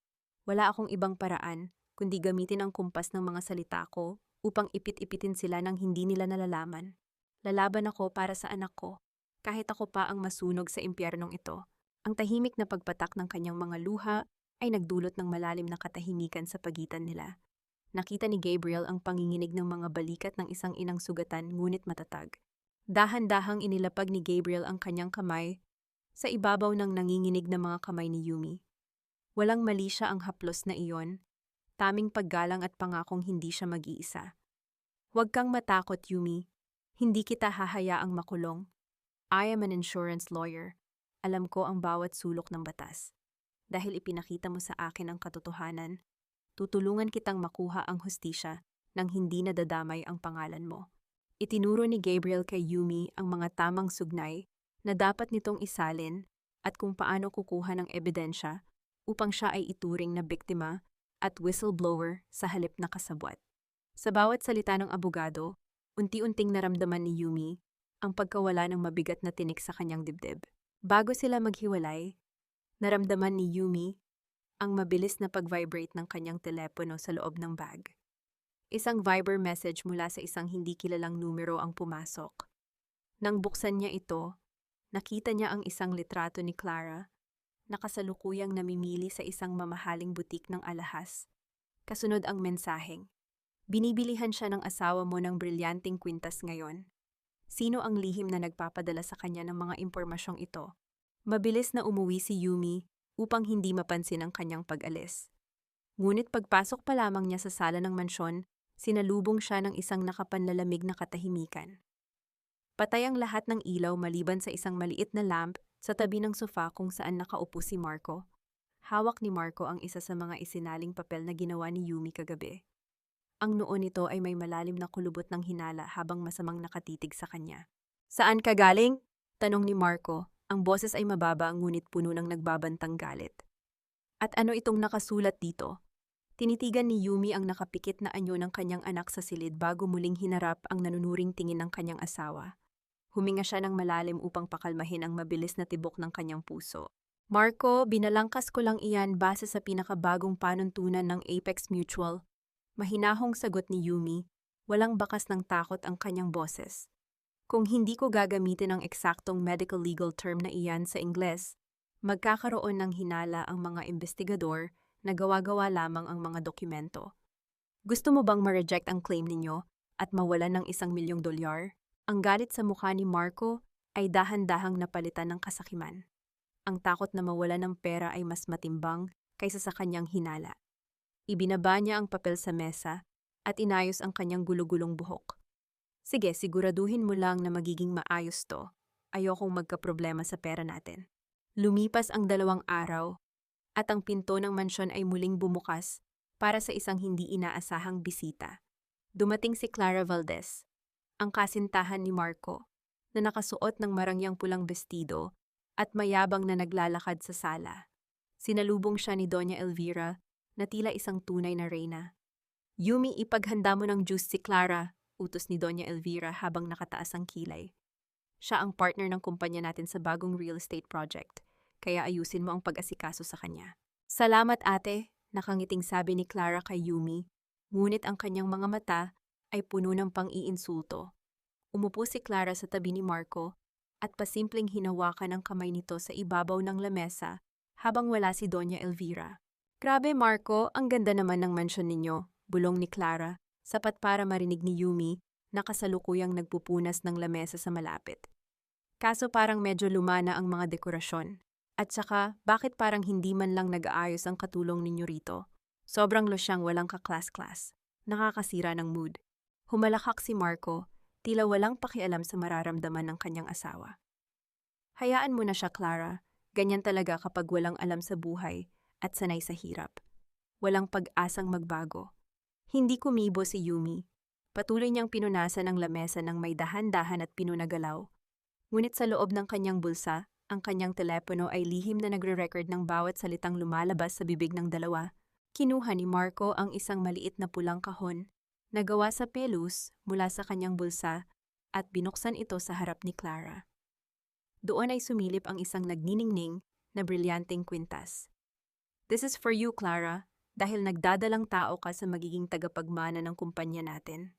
Wala akong ibang paraan kundi gamitin ang kumpas ng mga salita ko upang ipit-ipitin sila nang hindi nila nalalaman. Lalaban ako para sa anak ko, kahit ako pa ang masunog sa impyernong ito. Ang tahimik na pagpatak ng kanyang mga luha ay nagdulot ng malalim na katahimikan sa pagitan nila. Nakita ni Gabriel ang panginginig ng mga balikat ng isang inang sugatan ngunit matatag. Dahan-dahang inilapag ni Gabriel ang kanyang kamay sa ibabaw ng nanginginig na mga kamay ni Yumi. Walang mali siya ang haplos na iyon, taming paggalang at pangakong hindi siya mag-iisa. Huwag kang matakot, Yumi. Hindi kita hahayaang makulong. I am an insurance lawyer. Alam ko ang bawat sulok ng batas. Dahil ipinakita mo sa akin ang katotohanan, tutulungan kitang makuha ang hustisya nang hindi nadadamay ang pangalan mo. Itinuro ni Gabriel kay Yumi ang mga tamang sugnay na dapat nitong isalin at kung paano kukuha ng ebidensya upang siya ay ituring na biktima at whistleblower sa halip na kasabwat. Sa bawat salita ng abogado, unti-unting naramdaman ni Yumi ang pagkawala ng mabigat na tinik sa kanyang dibdib. Bago sila maghiwalay, naramdaman ni Yumi ang mabilis na pag-vibrate ng kanyang telepono sa loob ng bag. Isang Viber message mula sa isang hindi kilalang numero ang pumasok. Nang buksan niya ito, nakita niya ang isang litrato ni Clara na kasalukuyang namimili sa isang mamahaling butik ng alahas. Kasunod ang mensaheng. Binibilihan siya ng asawa mo ng brilyanting kwintas ngayon. Sino ang lihim na nagpapadala sa kanya ng mga impormasyong ito? Mabilis na umuwi si Yumi upang hindi mapansin ang kanyang pag-alis. Ngunit pagpasok pa lamang niya sa sala ng mansyon, sinalubong siya ng isang nakapanlalamig na katahimikan. Patay ang lahat ng ilaw maliban sa isang maliit na lamp sa tabi ng sofa kung saan nakaupo si Marco. Hawak ni Marco ang isa sa mga isinaling papel na ginawa ni Yumi kagabi. Ang noo nito ay may malalim na kulubot ng hinala habang masamang nakatitig sa kanya. Saan ka galing? Tanong ni Marco. Ang boses ay mababa ngunit puno ng nagbabantang galit. At ano itong nakasulat dito? Tinitigan ni Yumi ang nakapikit na anyo ng kanyang anak sa silid bago muling hinarap ang nanunuring tingin ng kanyang asawa. Huminga siya ng malalim upang pakalmahin ang mabilis na tibok ng kanyang puso. Marco, binalangkas ko lang iyan base sa pinakabagong panuntunan ng Apex Mutual. Mahinahong sagot ni Yumi, walang bakas ng takot ang kanyang boses. Kung hindi ko gagamitin ang eksaktong medical legal term na iyan sa Ingles, magkakaroon ng hinala ang mga investigador na gawa-gawa lamang ang mga dokumento. Gusto mo bang ma-reject ang claim ninyo at mawalan ng $1,000,000? Ang galit sa mukha ni Marco ay dahan-dahang napalitan ng kasakiman. Ang takot na mawalan ng pera ay mas matimbang kaysa sa kanyang hinala. Ibinaba niya ang papel sa mesa at inayos ang kanyang gulugulong buhok. Sige, siguraduhin mo lang na magiging maayos to. Ayokong magkaproblema sa pera natin. Lumipas ang 2 araw at ang pinto ng mansyon ay muling bumukas para sa isang hindi inaasahang bisita. Dumating si Clara Valdez, ang kasintahan ni Marco, na nakasuot ng marangyang pulang bestido at mayabang na naglalakad sa sala. Sinalubong siya ni Doña Elvira na tila isang tunay na reyna. Yumi, ipaghanda mo ng juice si Clara, utos ni Doña Elvira habang nakataas ang kilay. Siya ang partner ng kumpanya natin sa bagong real estate project, kaya ayusin mo ang pag-asikaso sa kanya. Salamat ate, nakangiting sabi ni Clara kay Yumi, ngunit ang kanyang mga mata ay puno ng pang-iinsulto. Umupo si Clara sa tabi ni Marco at pasimpleng hinawakan ang kamay nito sa ibabaw ng lamesa habang wala si Doña Elvira. Grabe Marco, ang ganda naman ng mansyon ninyo, bulong ni Clara, sapat para marinig ni Yumi na kasalukuyang nagpupunas ng lamesa sa malapit. Kaso parang medyo lumana ang mga dekorasyon. At saka, bakit parang hindi man lang nag-aayos ang katulong ninyo rito? Sobrang losyang walang kaklas-klas. Nakakasira ng mood. Humalakak si Marco, tila walang pakialam sa mararamdaman ng kanyang asawa. Hayaan mo na siya, Clara. Ganyan talaga kapag walang alam sa buhay at sanay sa hirap. Walang pag-asang magbago. Hindi kumibo si Yumi. Patuloy niyang pinunasan ang lamesa ng may dahan-dahan at pinunagalaw. Ngunit sa loob ng kanyang bulsa, ang kanyang telepono ay lihim na nagre-record ng bawat salitang lumalabas sa bibig ng dalawa. Kinuha ni Marco ang isang maliit na pulang kahon na gawa sa pelus mula sa kanyang bulsa at binuksan ito sa harap ni Clara. Doon ay sumilip ang isang nagniningning na brilyanteng kwintas. This is for you, Clara, dahil nagdadalang tao ka sa magiging tagapagmana ng kumpanya natin.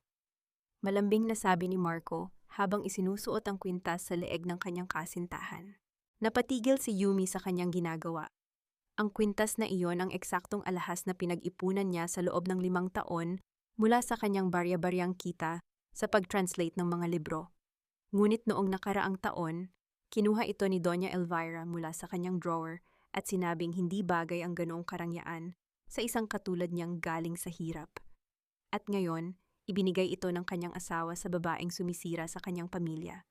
Malambing na sabi ni Marco habang isinusuot ang kwintas sa leeg ng kanyang kasintahan. Napatigil si Yumi sa kanyang ginagawa. Ang kwintas na iyon ang eksaktong alahas na pinag-ipunan niya sa loob ng 5 taon mula sa kanyang barya-baryang kita sa pag-translate ng mga libro. Ngunit noong nakaraang taon, kinuha ito ni Doña Elvira mula sa kanyang drawer at sinabing hindi bagay ang ganoong karangyaan sa isang katulad niyang galing sa hirap. At ngayon, ibinigay ito ng kanyang asawa sa babaeng sumisira sa kanyang pamilya.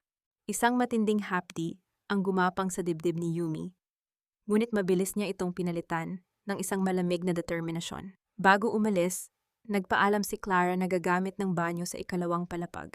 Isang matinding hapdi ang gumapang sa dibdib ni Yumi. Ngunit mabilis niya itong pinalitan ng isang malamig na determinasyon. Bago umalis, nagpaalam si Clara na gagamit ng banyo sa ikalawang palapag.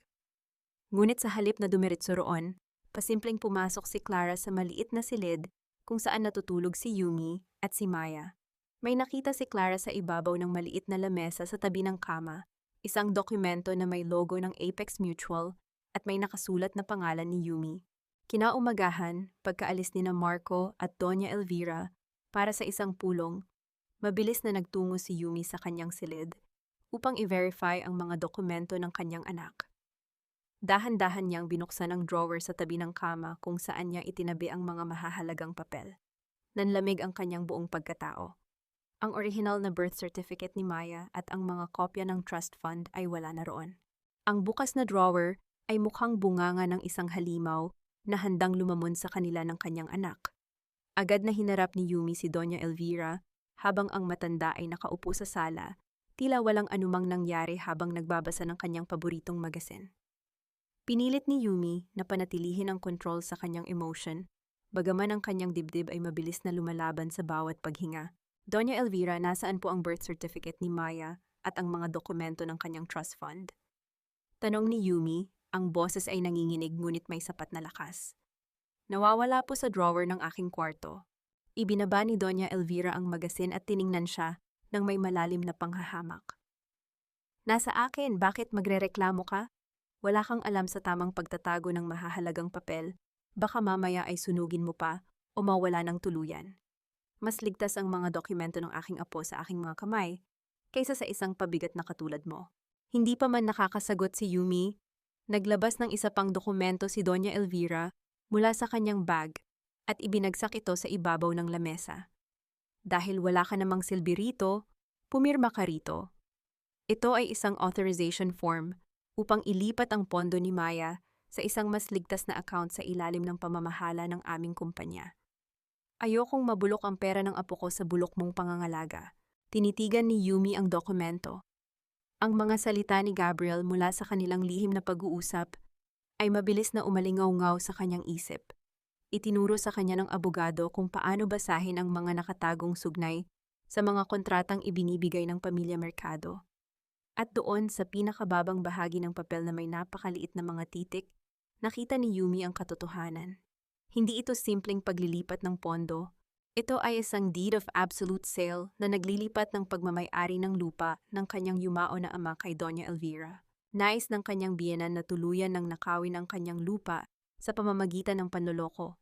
Ngunit sa halip na dumiretso roon, pasimpleng pumasok si Clara sa maliit na silid kung saan natutulog si Yumi at si Maya. May nakita si Clara sa ibabaw ng maliit na lamesa sa tabi ng kama, isang dokumento na may logo ng Apex Mutual at may nakasulat na pangalan ni Yumi. Kinaumagahan, pagkaalis ni na Marco at Doña Elvira para sa isang pulong, mabilis na nagtungo si Yumi sa kanyang silid upang i-verify ang mga dokumento ng kanyang anak. Dahan-dahan niyang binuksan ang drawer sa tabi ng kama kung saan niya itinabi ang mga mahahalagang papel. Nanlamig ang kanyang buong pagkatao. Ang original na birth certificate ni Maya at ang mga kopya ng trust fund ay wala na roon. Ang bukas na drawer ay mukhang bunganga ng isang halimaw na handang lumamon sa kanila ng kanyang anak. Agad na hinarap ni Yumi si Doña Elvira habang ang matanda ay nakaupo sa sala, tila walang anumang nangyari habang nagbabasa ng kanyang paboritong magasin. Pinilit ni Yumi na panatilihin ang kontrol sa kanyang emotion, bagaman ang kanyang dibdib ay mabilis na lumalaban sa bawat paghinga. Doña Elvira, nasaan po ang birth certificate ni Maya at ang mga dokumento ng kanyang trust fund? Tanong ni Yumi, ang boses ay nanginginig ngunit may sapat na lakas. Nawawala po sa drawer ng aking kwarto. Ibinaba ni Doña Elvira ang magasin at tiningnan siya ng may malalim na panghahamak. Nasa akin, bakit magrereklamo ka? Wala kang alam sa tamang pagtatago ng mahahalagang papel, baka mamaya ay sunugin mo pa o mawala ng tuluyan. Mas ligtas ang mga dokumento ng aking apo sa aking mga kamay kaysa sa isang pabigat na katulad mo. Hindi pa man nakakasagot si Yumi, naglabas ng isa pang dokumento si Doña Elvira mula sa kanyang bag at ibinagsak ito sa ibabaw ng lamesa. Dahil wala ka namang silbi rito, pumirma ka rito. Ito ay isang authorization form upang ilipat ang pondo ni Maya sa isang mas ligtas na account sa ilalim ng pamamahala ng aming kumpanya. Ayokong mabulok ang pera ng apo ko sa bulok mong pangangalaga. Tinitigan ni Yumi ang dokumento. Ang mga salita ni Gabriel mula sa kanilang lihim na pag-uusap ay mabilis na umalingaw-ngaw sa kanyang isip. Itinuro sa kanya ng abogado kung paano basahin ang mga nakatagong sugnay sa mga kontratang ibinibigay ng Pamilya Mercado. At doon sa pinakababang bahagi ng papel na may napakaliit na mga titik, nakita ni Yumi ang katotohanan. Hindi ito simpleng paglilipat ng pondo, Ito ay isang deed of absolute sale na naglilipat ng pagmamay-ari ng lupa ng kanyang yumao na ama kay Doña Elvira. Nais ng kanyang biyenan na tuluyan ng nakawin ang kanyang lupa sa pamamagitan ng panloloko.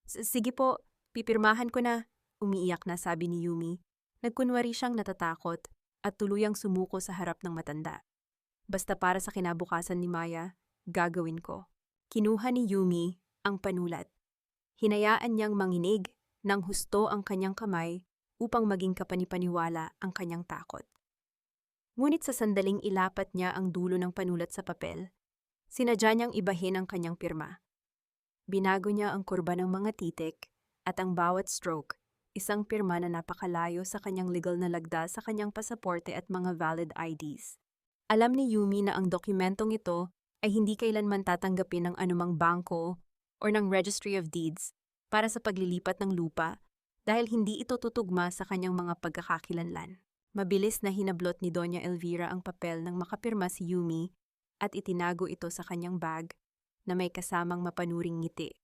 Sige po, pipirmahan ko na, umiiyak na sabi ni Yumi. Nagkunwari siyang natatakot at tuluyang sumuko sa harap ng matanda. Basta para sa kinabukasan ni Maya, gagawin ko. Kinuha ni Yumi ang panulat. Hinayaan niyang manginig nang husto ang kanyang kamay upang maging kapanipaniwala ang kanyang takot. Ngunit sa sandaling ilapat niya ang dulo ng panulat sa papel, sinadya niyang ibahin ang kanyang pirma. Binago niya ang kurba ng mga titik at ang bawat stroke, isang pirma na napakalayo sa kanyang legal na lagda sa kanyang pasaporte at mga valid IDs. Alam ni Yumi na ang dokumentong ito ay hindi kailanman tatanggapin ng anumang bangko o ng Registry of Deeds para sa paglilipat ng lupa dahil hindi ito tutugma sa kanyang mga pagkakakilanlan. Mabilis na hinablot ni Doña Elvira ang papel nang makapirma si Yumi at itinago ito sa kanyang bag na may kasamang mapanuring ngiti.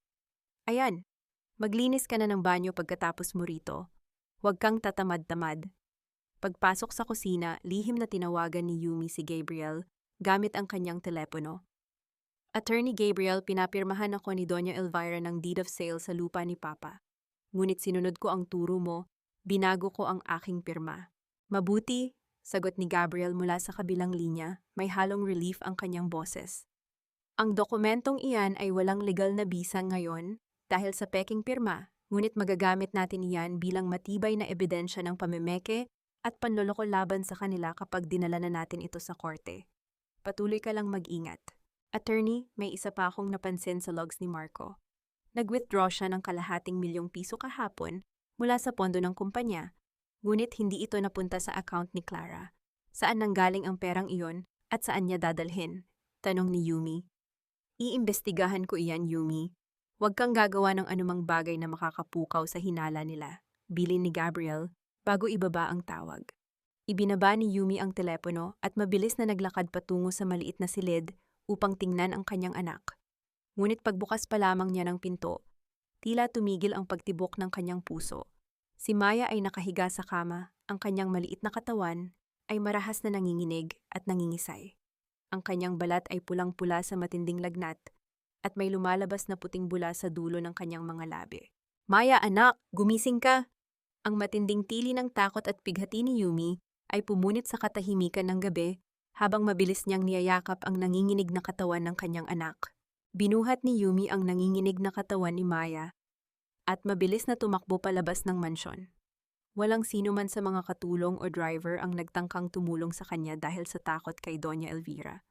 Ayan, maglinis ka na ng banyo pagkatapos mo rito. Huwag kang tatamad-tamad. Pagpasok sa kusina, lihim na tinawagan ni Yumi si Gabriel gamit ang kanyang telepono. Attorney Gabriel, pinapirmahan ako ni Doña Elvira ng deed of sale sa lupa ni Papa. Ngunit sinunod ko ang turo mo, binago ko ang aking pirma. Mabuti, sagot ni Gabriel mula sa kabilang linya, may halong relief ang kanyang boses. Ang dokumentong iyan ay walang legal na bisa ngayon dahil sa peking pirma, ngunit magagamit natin iyan bilang matibay na ebidensya ng pamemeke at panloloko laban sa kanila kapag dinala na natin ito sa korte. Patuloy ka lang mag-ingat. Attorney, may isa pa akong napansin sa logs ni Marco. Nag-withdraw siya ng ₱250,000 kahapon mula sa pondo ng kumpanya, ngunit hindi ito napunta sa account ni Clara. Saan nanggaling ang perang iyon at saan niya dadalhin? Tanong ni Yumi. Iimbestigahan ko iyan, Yumi. Huwag kang gagawa ng anumang bagay na makakapukaw sa hinala nila, bilin ni Gabriel bago ibaba ang tawag. Ibinaba ni Yumi ang telepono at mabilis na naglakad patungo sa maliit na silid upang tingnan ang kanyang anak. Ngunit pagbukas pa lamang niya ng pinto, tila tumigil ang pagtibok ng kanyang puso. Si Maya ay nakahiga sa kama, ang kanyang maliit na katawan ay marahas na nanginginig at nangingisay. Ang kanyang balat ay pulang-pula sa matinding lagnat at may lumalabas na puting bula sa dulo ng kanyang mga labi. Maya, anak, gumising ka! Ang matinding tili ng takot at pighati ni Yumi ay pumunit sa katahimikan ng gabi habang mabilis niyang niyayakap ang nanginginig na katawan ng kanyang anak. Binuhat ni Yumi ang nanginginig na katawan ni Maya at mabilis na tumakbo palabas ng mansyon. Walang sino man sa mga katulong o driver ang nagtangkang tumulong sa kanya dahil sa takot kay Doña Elvira.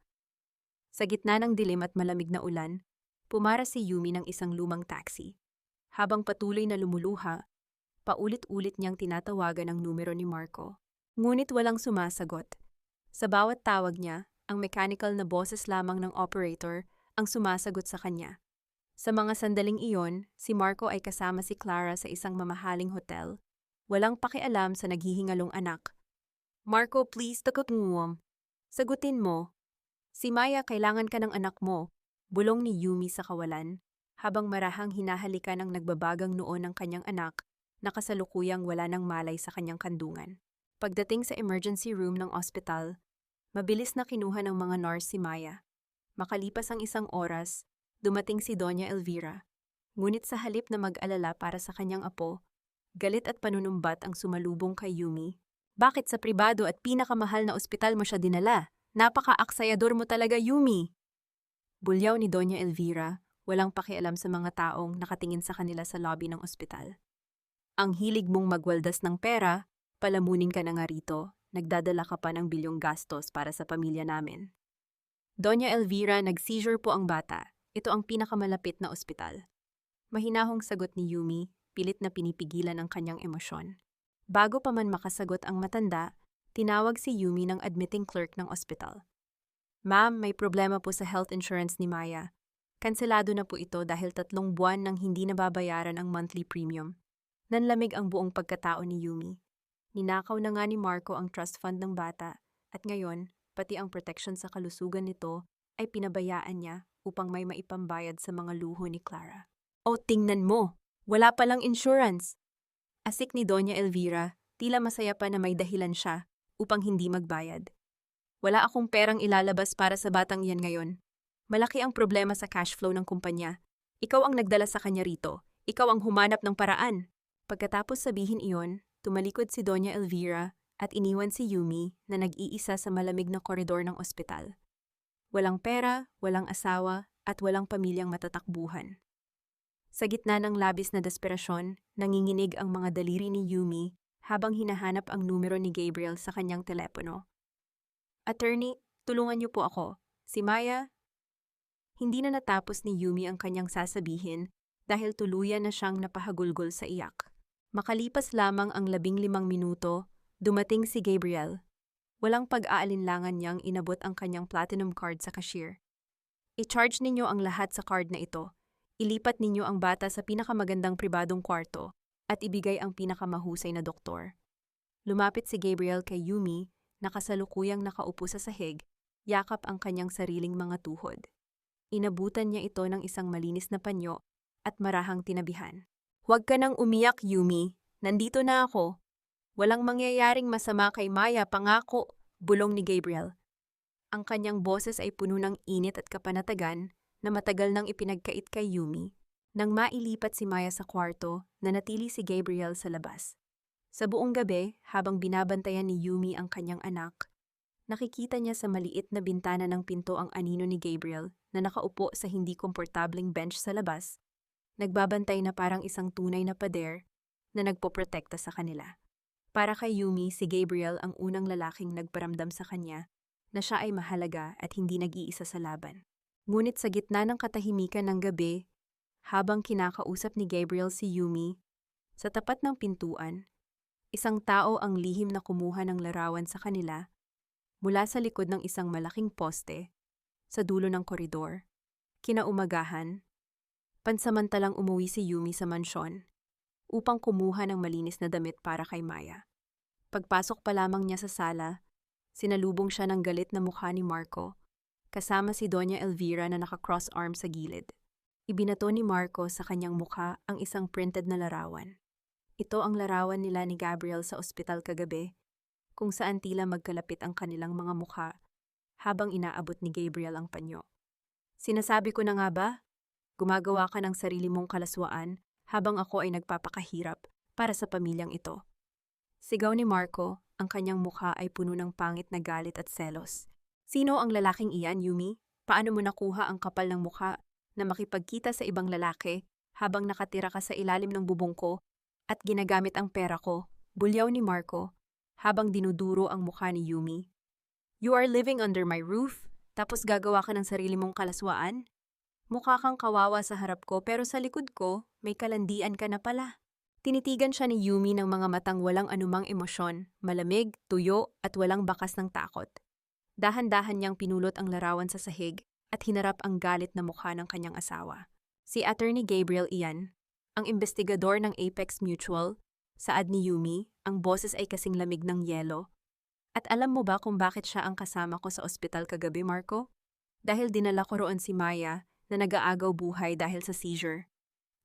Sa gitna ng dilim at malamig na ulan, pumara si Yumi ng isang lumang taxi. Habang patuloy na lumuluha, paulit-ulit niyang tinatawagan ang numero ni Marco. Ngunit walang sumasagot. Sa bawat tawag niya, ang mechanical na boses lamang ng operator ang sumasagot sa kanya. Sa mga sandaling iyon, si Marco ay kasama si Clara sa isang mamahaling hotel. Walang pakialam sa naghihingalong anak. Marco, please, takot-nguwam. Sagutin mo. Si Maya, kailangan ka ng anak mo. Bulong ni Yumi sa kawalan, habang marahang hinahalikan ang nagbabagang noo ng kanyang anak na kasalukuyang wala ng malay sa kanyang kandungan. Pagdating sa emergency room ng ospital, mabilis na kinuha ng mga nurse si Maya. Makalipas ang isang oras, dumating si Doña Elvira. Ngunit sa halip na mag-alala para sa kanyang apo, galit at panunumbat ang sumalubong kay Yumi. Bakit sa pribado at pinakamahal na ospital mo siya dinala? Napaka-aksayador mo talaga, Yumi! Bulyaw ni Doña Elvira, walang pakialam sa mga taong nakatingin sa kanila sa lobby ng ospital. Ang hilig mong magwaldas ng pera, palamunin ka na nga rito. Nagdadala ka pa ng bilyong gastos para sa pamilya namin. Doña Elvira, nag-seizure po ang bata. Ito ang pinakamalapit na ospital. Mahinahong sagot ni Yumi, pilit na pinipigilan ang kanyang emosyon. Bago pa man makasagot ang matanda, tinawag si Yumi ng admitting clerk ng ospital. Ma'am, may problema po sa health insurance ni Maya. Kanselado na po ito dahil 3 buwan nang hindi nababayaran ang monthly premium. Nanlamig ang buong pagkatao ni Yumi. Ninakaw na nga ni Marco ang trust fund ng bata at ngayon, pati ang protection sa kalusugan nito ay pinabayaan niya upang may maipambayad sa mga luho ni Clara. O tingnan mo, wala palang insurance. Asik ni Doña Elvira, tila masaya pa na may dahilan siya upang hindi magbayad. Wala akong perang ilalabas para sa batang yan ngayon. Malaki ang problema sa cash flow ng kumpanya. Ikaw ang nagdala sa kanya rito. Ikaw ang humanap ng paraan. Pagkatapos sabihin iyon, tumalikod si Doña Elvira at iniwan si Yumi na nag-iisa sa malamig na koridor ng ospital. Walang pera, walang asawa, at walang pamilyang matatakbuhan. Sa gitna ng labis na desperasyon, nanginginig ang mga daliri ni Yumi habang hinahanap ang numero ni Gabriel sa kanyang telepono. Attorney, tulungan niyo po ako. Si Maya? Hindi na natapos ni Yumi ang kanyang sasabihin dahil tuluyan na siyang napahagulgol sa iyak. Makalipas lamang ang 15 minuto, dumating si Gabriel. Walang pag-aalinlangan niyang inabot ang kanyang platinum card sa cashier. I-charge ninyo ang lahat sa card na ito. Ilipat ninyo ang bata sa pinakamagandang pribadong kwarto at ibigay ang pinakamahusay na doktor. Lumapit si Gabriel kay Yumi na kasalukuyang nakaupo sa sahig, yakap ang kanyang sariling mga tuhod. Inabutan niya ito ng isang malinis na panyo at marahang tinabihan. Huwag ka nang umiyak, Yumi. Nandito na ako. Walang mangyayaring masama kay Maya, pangako, bulong ni Gabriel. Ang kanyang boses ay puno ng init at kapanatagan na matagal nang ipinagkait kay Yumi. Nang mailipat si Maya sa kwarto, nanatili si Gabriel sa labas. Sa buong gabi, habang binabantayan ni Yumi ang kanyang anak, nakikita niya sa maliit na bintana ng pinto ang anino ni Gabriel na nakaupo sa hindi komportabling bench sa labas, nagbabantay na parang isang tunay na pader na nagpoprotekta sa kanila. Para kay Yumi, si Gabriel ang unang lalaking nagparamdam sa kanya na siya ay mahalaga at hindi nag-iisa sa laban. Ngunit sa gitna ng katahimikan ng gabi, habang kinakausap ni Gabriel si Yumi, sa tapat ng pintuan, isang tao ang lihim na kumuha ng larawan sa kanila mula sa likod ng isang malaking poste sa dulo ng koridor. Kinaumagahan, pansamantalang umuwi si Yumi sa mansyon upang kumuha ng malinis na damit para kay Maya. Pagpasok pa lamang niya sa sala, sinalubong siya ng galit na mukha ni Marco, kasama si Doña Elvira na naka-cross arm sa gilid. Ibinato ni Marco sa kanyang mukha ang isang printed na larawan. Ito ang larawan nila ni Gabriel sa ospital kagabi, kung saan tila magkalapit ang kanilang mga mukha habang inaabot ni Gabriel ang panyo. Sinasabi ko na nga ba? Gumagawa ka ng sarili mong kalaswaan habang ako ay nagpapakahirap para sa pamilyang ito. Sigaw ni Marco, ang kanyang mukha ay puno ng pangit na galit at selos. Sino ang lalaking iyan, Yumi? Paano mo nakuha ang kapal ng mukha na makipagkita sa ibang lalaki habang nakatira ka sa ilalim ng bubong ko at ginagamit ang pera ko? Bulyaw ni Marco habang dinuduro ang mukha ni Yumi. You are living under my roof, tapos gagawa ka ng sarili mong kalaswaan? Mukha kang kawawa sa harap ko pero sa likod ko, may kalandian ka na pala. Tinitigan siya ni Yumi ng mga matang walang anumang emosyon, malamig, tuyo at walang bakas ng takot. Dahan-dahan niyang pinulot ang larawan sa sahig at hinarap ang galit na mukha ng kanyang asawa. Si Attorney Gabriel iyan, ang investigador ng Apex Mutual. Saad ni Yumi, ang boses ay kasing lamig ng yelo. At alam mo ba kung bakit siya ang kasama ko sa ospital kagabi, Marco? Dahil dinala ko roon si Maya na nag-aagaw buhay dahil sa seizure.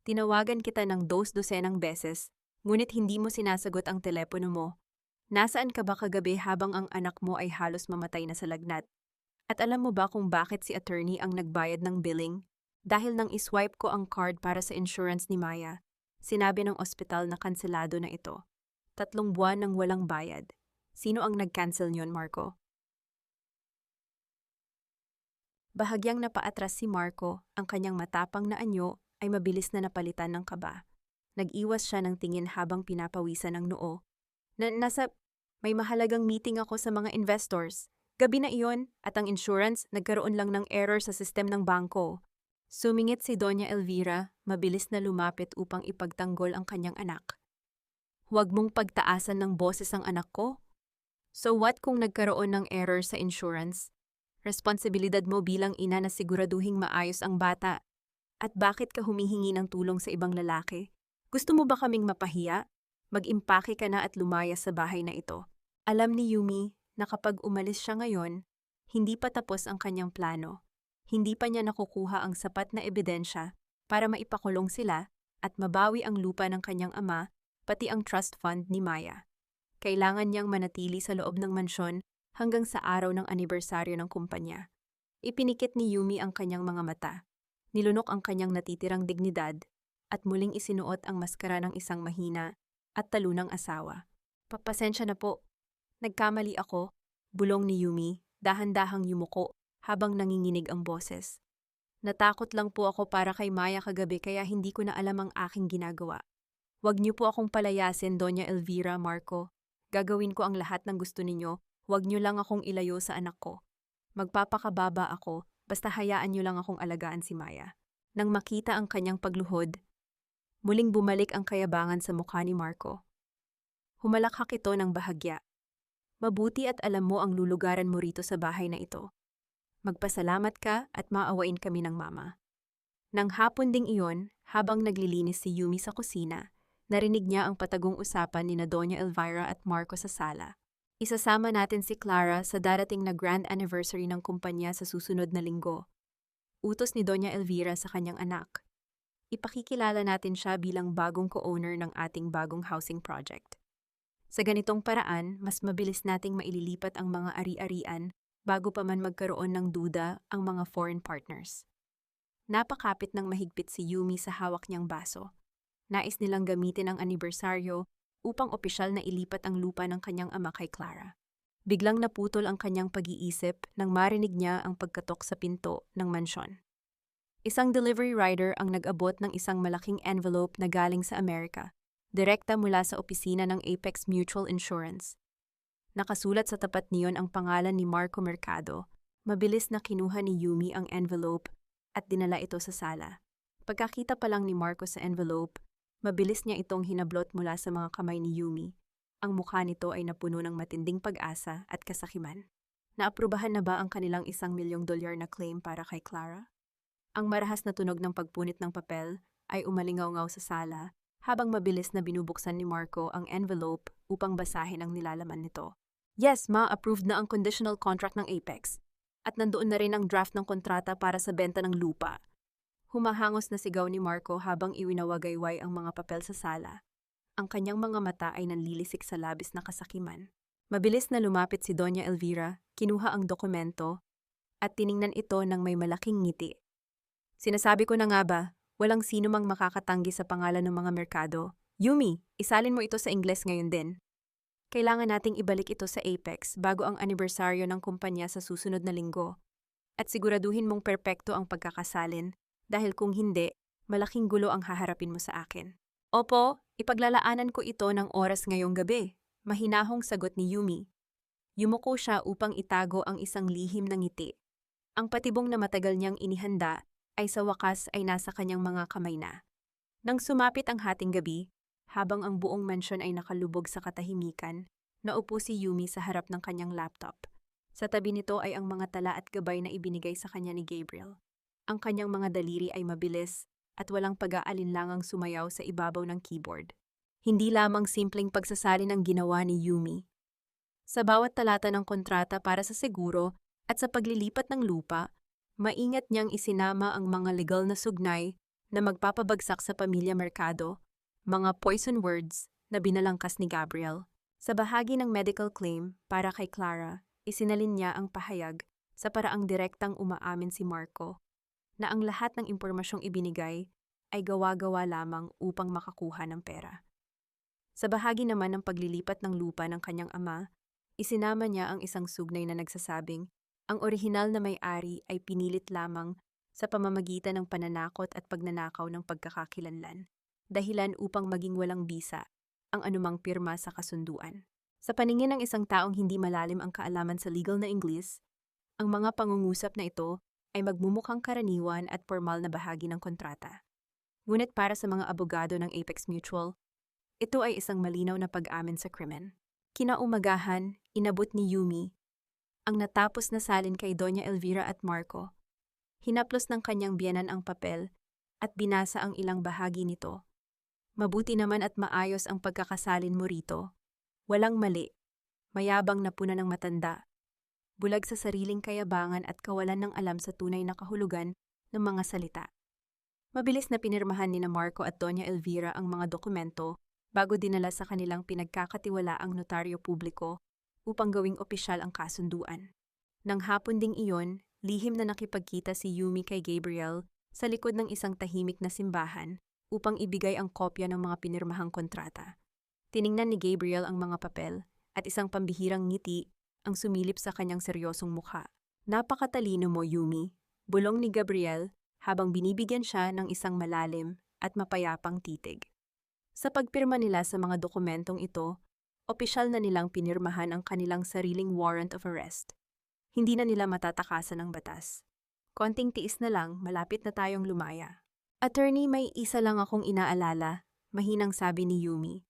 Tinawagan kita ng 2 dosenang beses, ngunit hindi mo sinasagot ang telepono mo. Nasaan ka ba kagabi habang ang anak mo ay halos mamatay na sa lagnat? At alam mo ba kung bakit si attorney ang nagbayad ng billing? Dahil nang iswipe ko ang card para sa insurance ni Maya, sinabi ng ospital na kanselado na ito. 3 buwan nang walang bayad. Sino ang nag-cancel niyon, Marco? Bahagyang napaatras si Marco, ang kanyang matapang na anyo ay mabilis na napalitan ng kaba. Nag-iwas siya ng tingin habang pinapawisan ng noo. May mahalagang meeting ako sa mga investors. Gabi na iyon at ang insurance nagkaroon lang ng error sa sistem ng bangko. Sumingit si Doña Elvira, mabilis na lumapit upang ipagtanggol ang kanyang anak. Huwag mong pagtaasan ng boses ang anak ko. So what kung nagkaroon ng error sa insurance? Responsibilidad mo bilang ina na siguraduhing maayos ang bata. At bakit ka humihingi ng tulong sa ibang lalaki? Gusto mo ba kaming mapahiya? Mag-impake ka na at lumaya sa bahay na ito. Alam ni Yumi na kapag umalis siya ngayon, hindi pa tapos ang kanyang plano. Hindi pa niya nakukuha ang sapat na ebidensya para maipakulong sila at mabawi ang lupa ng kanyang ama pati ang trust fund ni Maya. Kailangan niyang manatili sa loob ng mansyon hanggang sa araw ng anibersaryo ng kumpanya. Ipinikit ni Yumi ang kanyang mga mata. Nilunok ang kanyang natitirang dignidad at muling isinuot ang maskara ng isang mahina at talunang asawa. Papasensya na po. Nagkamali ako, bulong ni Yumi, dahan-dahang yumuko habang nanginginig ang boses. Natakot lang po ako para kay Maya kagabi kaya hindi ko na alam ang aking ginagawa. Huwag niyo po akong palayasin, Doña Elvira, Marco. Gagawin ko ang lahat ng gusto ninyo, huwag niyo lang akong ilayo sa anak ko. Magpapakababa ako, basta hayaan niyo lang akong alagaan si Maya. Nang makita ang kanyang pagluhod, muling bumalik ang kayabangan sa mukha ni Marco. Humalakhak ito ng bahagya. Mabuti at alam mo ang lulugaran mo rito sa bahay na ito. Magpasalamat ka at maawain kami ng mama. Nang hapon ding iyon, habang naglilinis si Yumi sa kusina, narinig niya ang patagong usapan ni na Doña Elvira at Marco sa sala. Isasama natin si Clara sa darating na grand anniversary ng kumpanya sa susunod na linggo. Utos ni Doña Elvira sa kanyang anak. Ipakikilala natin siya bilang bagong co-owner ng ating bagong housing project. Sa ganitong paraan, mas mabilis nating maililipat ang mga ari-arian bago pa man magkaroon ng duda ang mga foreign partners. Napakapit ng mahigpit si Yumi sa hawak niyang baso. Nais nilang gamitin ang anibersaryo upang opisyal na ilipat ang lupa ng kanyang ama kay Clara. Biglang naputol ang kanyang pag-iisip nang marinig niya ang pagkatok sa pinto ng mansyon. Isang delivery rider ang nag-abot ng isang malaking envelope na galing sa Amerika, direkta mula sa opisina ng Apex Mutual Insurance. Nakasulat sa tapat niyon ang pangalan ni Marco Mercado. Mabilis na kinuha ni Yumi ang envelope at dinala ito sa sala. Pagkakita pa lang ni Marco sa envelope, mabilis niya itong hinablot mula sa mga kamay ni Yumi. Ang mukha nito ay napuno ng matinding pag-asa at kasakiman. Naaprubahan na ba ang kanilang $1 million na claim para kay Clara? Ang marahas na tunog ng pagpunit ng papel ay umalingaw-ngaw sa sala habang mabilis na binubuksan ni Marco ang envelope upang basahin ang nilalaman nito. Yes, ma, approved na ang conditional contract ng Apex. At nandoon na rin ang draft ng kontrata para sa benta ng lupa. Humahangos na sigaw ni Marco habang iwinawagayway ang mga papel sa sala. Ang kanyang mga mata ay nanlilisik sa labis na kasakiman. Mabilis na lumapit si Doña Elvira, kinuha ang dokumento, at tiningnan ito ng may malaking ngiti. Sinasabi ko na nga ba, walang sino mang makakatanggi sa pangalan ng mga merkado. Yumi, isalin mo ito sa Ingles ngayon din. Kailangan nating ibalik ito sa Apex bago ang anibersaryo ng kumpanya sa susunod na linggo. At siguraduhin mong perpekto ang pagkakasalin dahil kung hindi, malaking gulo ang haharapin mo sa akin. Opo, ipaglalaanan ko ito ng oras ngayong gabi, mahinahong sagot ni Yumi. Yumuko siya upang itago ang isang lihim ng ngiti. Ang patibong na matagal niyang inihanda ay sa wakas ay nasa kanyang mga kamay na. Nang sumapit ang hating gabi, habang ang buong mansyon ay nakalubog sa katahimikan, naupo si Yumi sa harap ng kanyang laptop. Sa tabi nito ay ang mga tala at gabay na ibinigay sa kanya ni Gabriel. Ang kanyang mga daliri ay mabilis at walang pag-aalinlangang sumayaw sa ibabaw ng keyboard. Hindi lamang simpleng pagsasalin ang ginawa ni Yumi. Sa bawat talata ng kontrata para sa seguro at sa paglilipat ng lupa, maingat niyang isinama ang mga legal na sugnay na magpapabagsak sa pamilya Mercado, mga poison words na binalangkas ni Gabriel. Sa bahagi ng medical claim para kay Clara, isinalin niya ang pahayag sa paraang direktang umaamin si Marco na ang lahat ng impormasyong ibinigay ay gawa-gawa lamang upang makakuha ng pera. Sa bahagi naman ng paglilipat ng lupa ng kanyang ama, isinama niya ang isang sugnay na nagsasabing ang orihinal na may-ari ay pinilit lamang sa pamamagitan ng pananakot at pagnanakaw ng pagkakakilanlan, dahilan upang maging walang bisa ang anumang pirma sa kasunduan. Sa paningin ng isang taong hindi malalim ang kaalaman sa legal na Ingles, ang mga pangungusap na ito ay magmumukhang karaniwan at formal na bahagi ng kontrata. Ngunit para sa mga abogado ng Apex Mutual, ito ay isang malinaw na pag-amin sa krimen. Kinaumagahan, inabot ni Yumi ang natapos na salin kay Doña Elvira at Marco. Hinaplos ng kanyang biyenan ang papel at binasa ang ilang bahagi nito. Mabuti naman at maayos ang pagkakasalin mo rito. Walang mali. Mayabang na puna ng matanda. Bulag sa sariling kayabangan at kawalan ng alam sa tunay na kahulugan ng mga salita. Mabilis na pinirmahan ni na Marco at Doña Elvira ang mga dokumento bago dinala sa kanilang pinagkakatiwalaang notaryo publiko upang gawing opisyal ang kasunduan. Nang hapon ding iyon, lihim na nakipagkita si Yumi kay Gabriel sa likod ng isang tahimik na simbahan upang ibigay ang kopya ng mga pinirmahang kontrata. Tiningnan ni Gabriel ang mga papel at isang pambihirang ngiti ang sumilip sa kanyang seryosong mukha. Napakatalino mo, Yumi, bulong ni Gabriel habang binibigyan siya ng isang malalim at mapayapang titig. Sa pagpirma nila sa mga dokumentong ito, opisyal na nilang pinirmahan ang kanilang sariling warrant of arrest. Hindi na nila matatakasan ng batas. Konting tiis na lang, malapit na tayong lumaya. Attorney, may isa lang akong inaalala, mahinang sabi ni Yumi.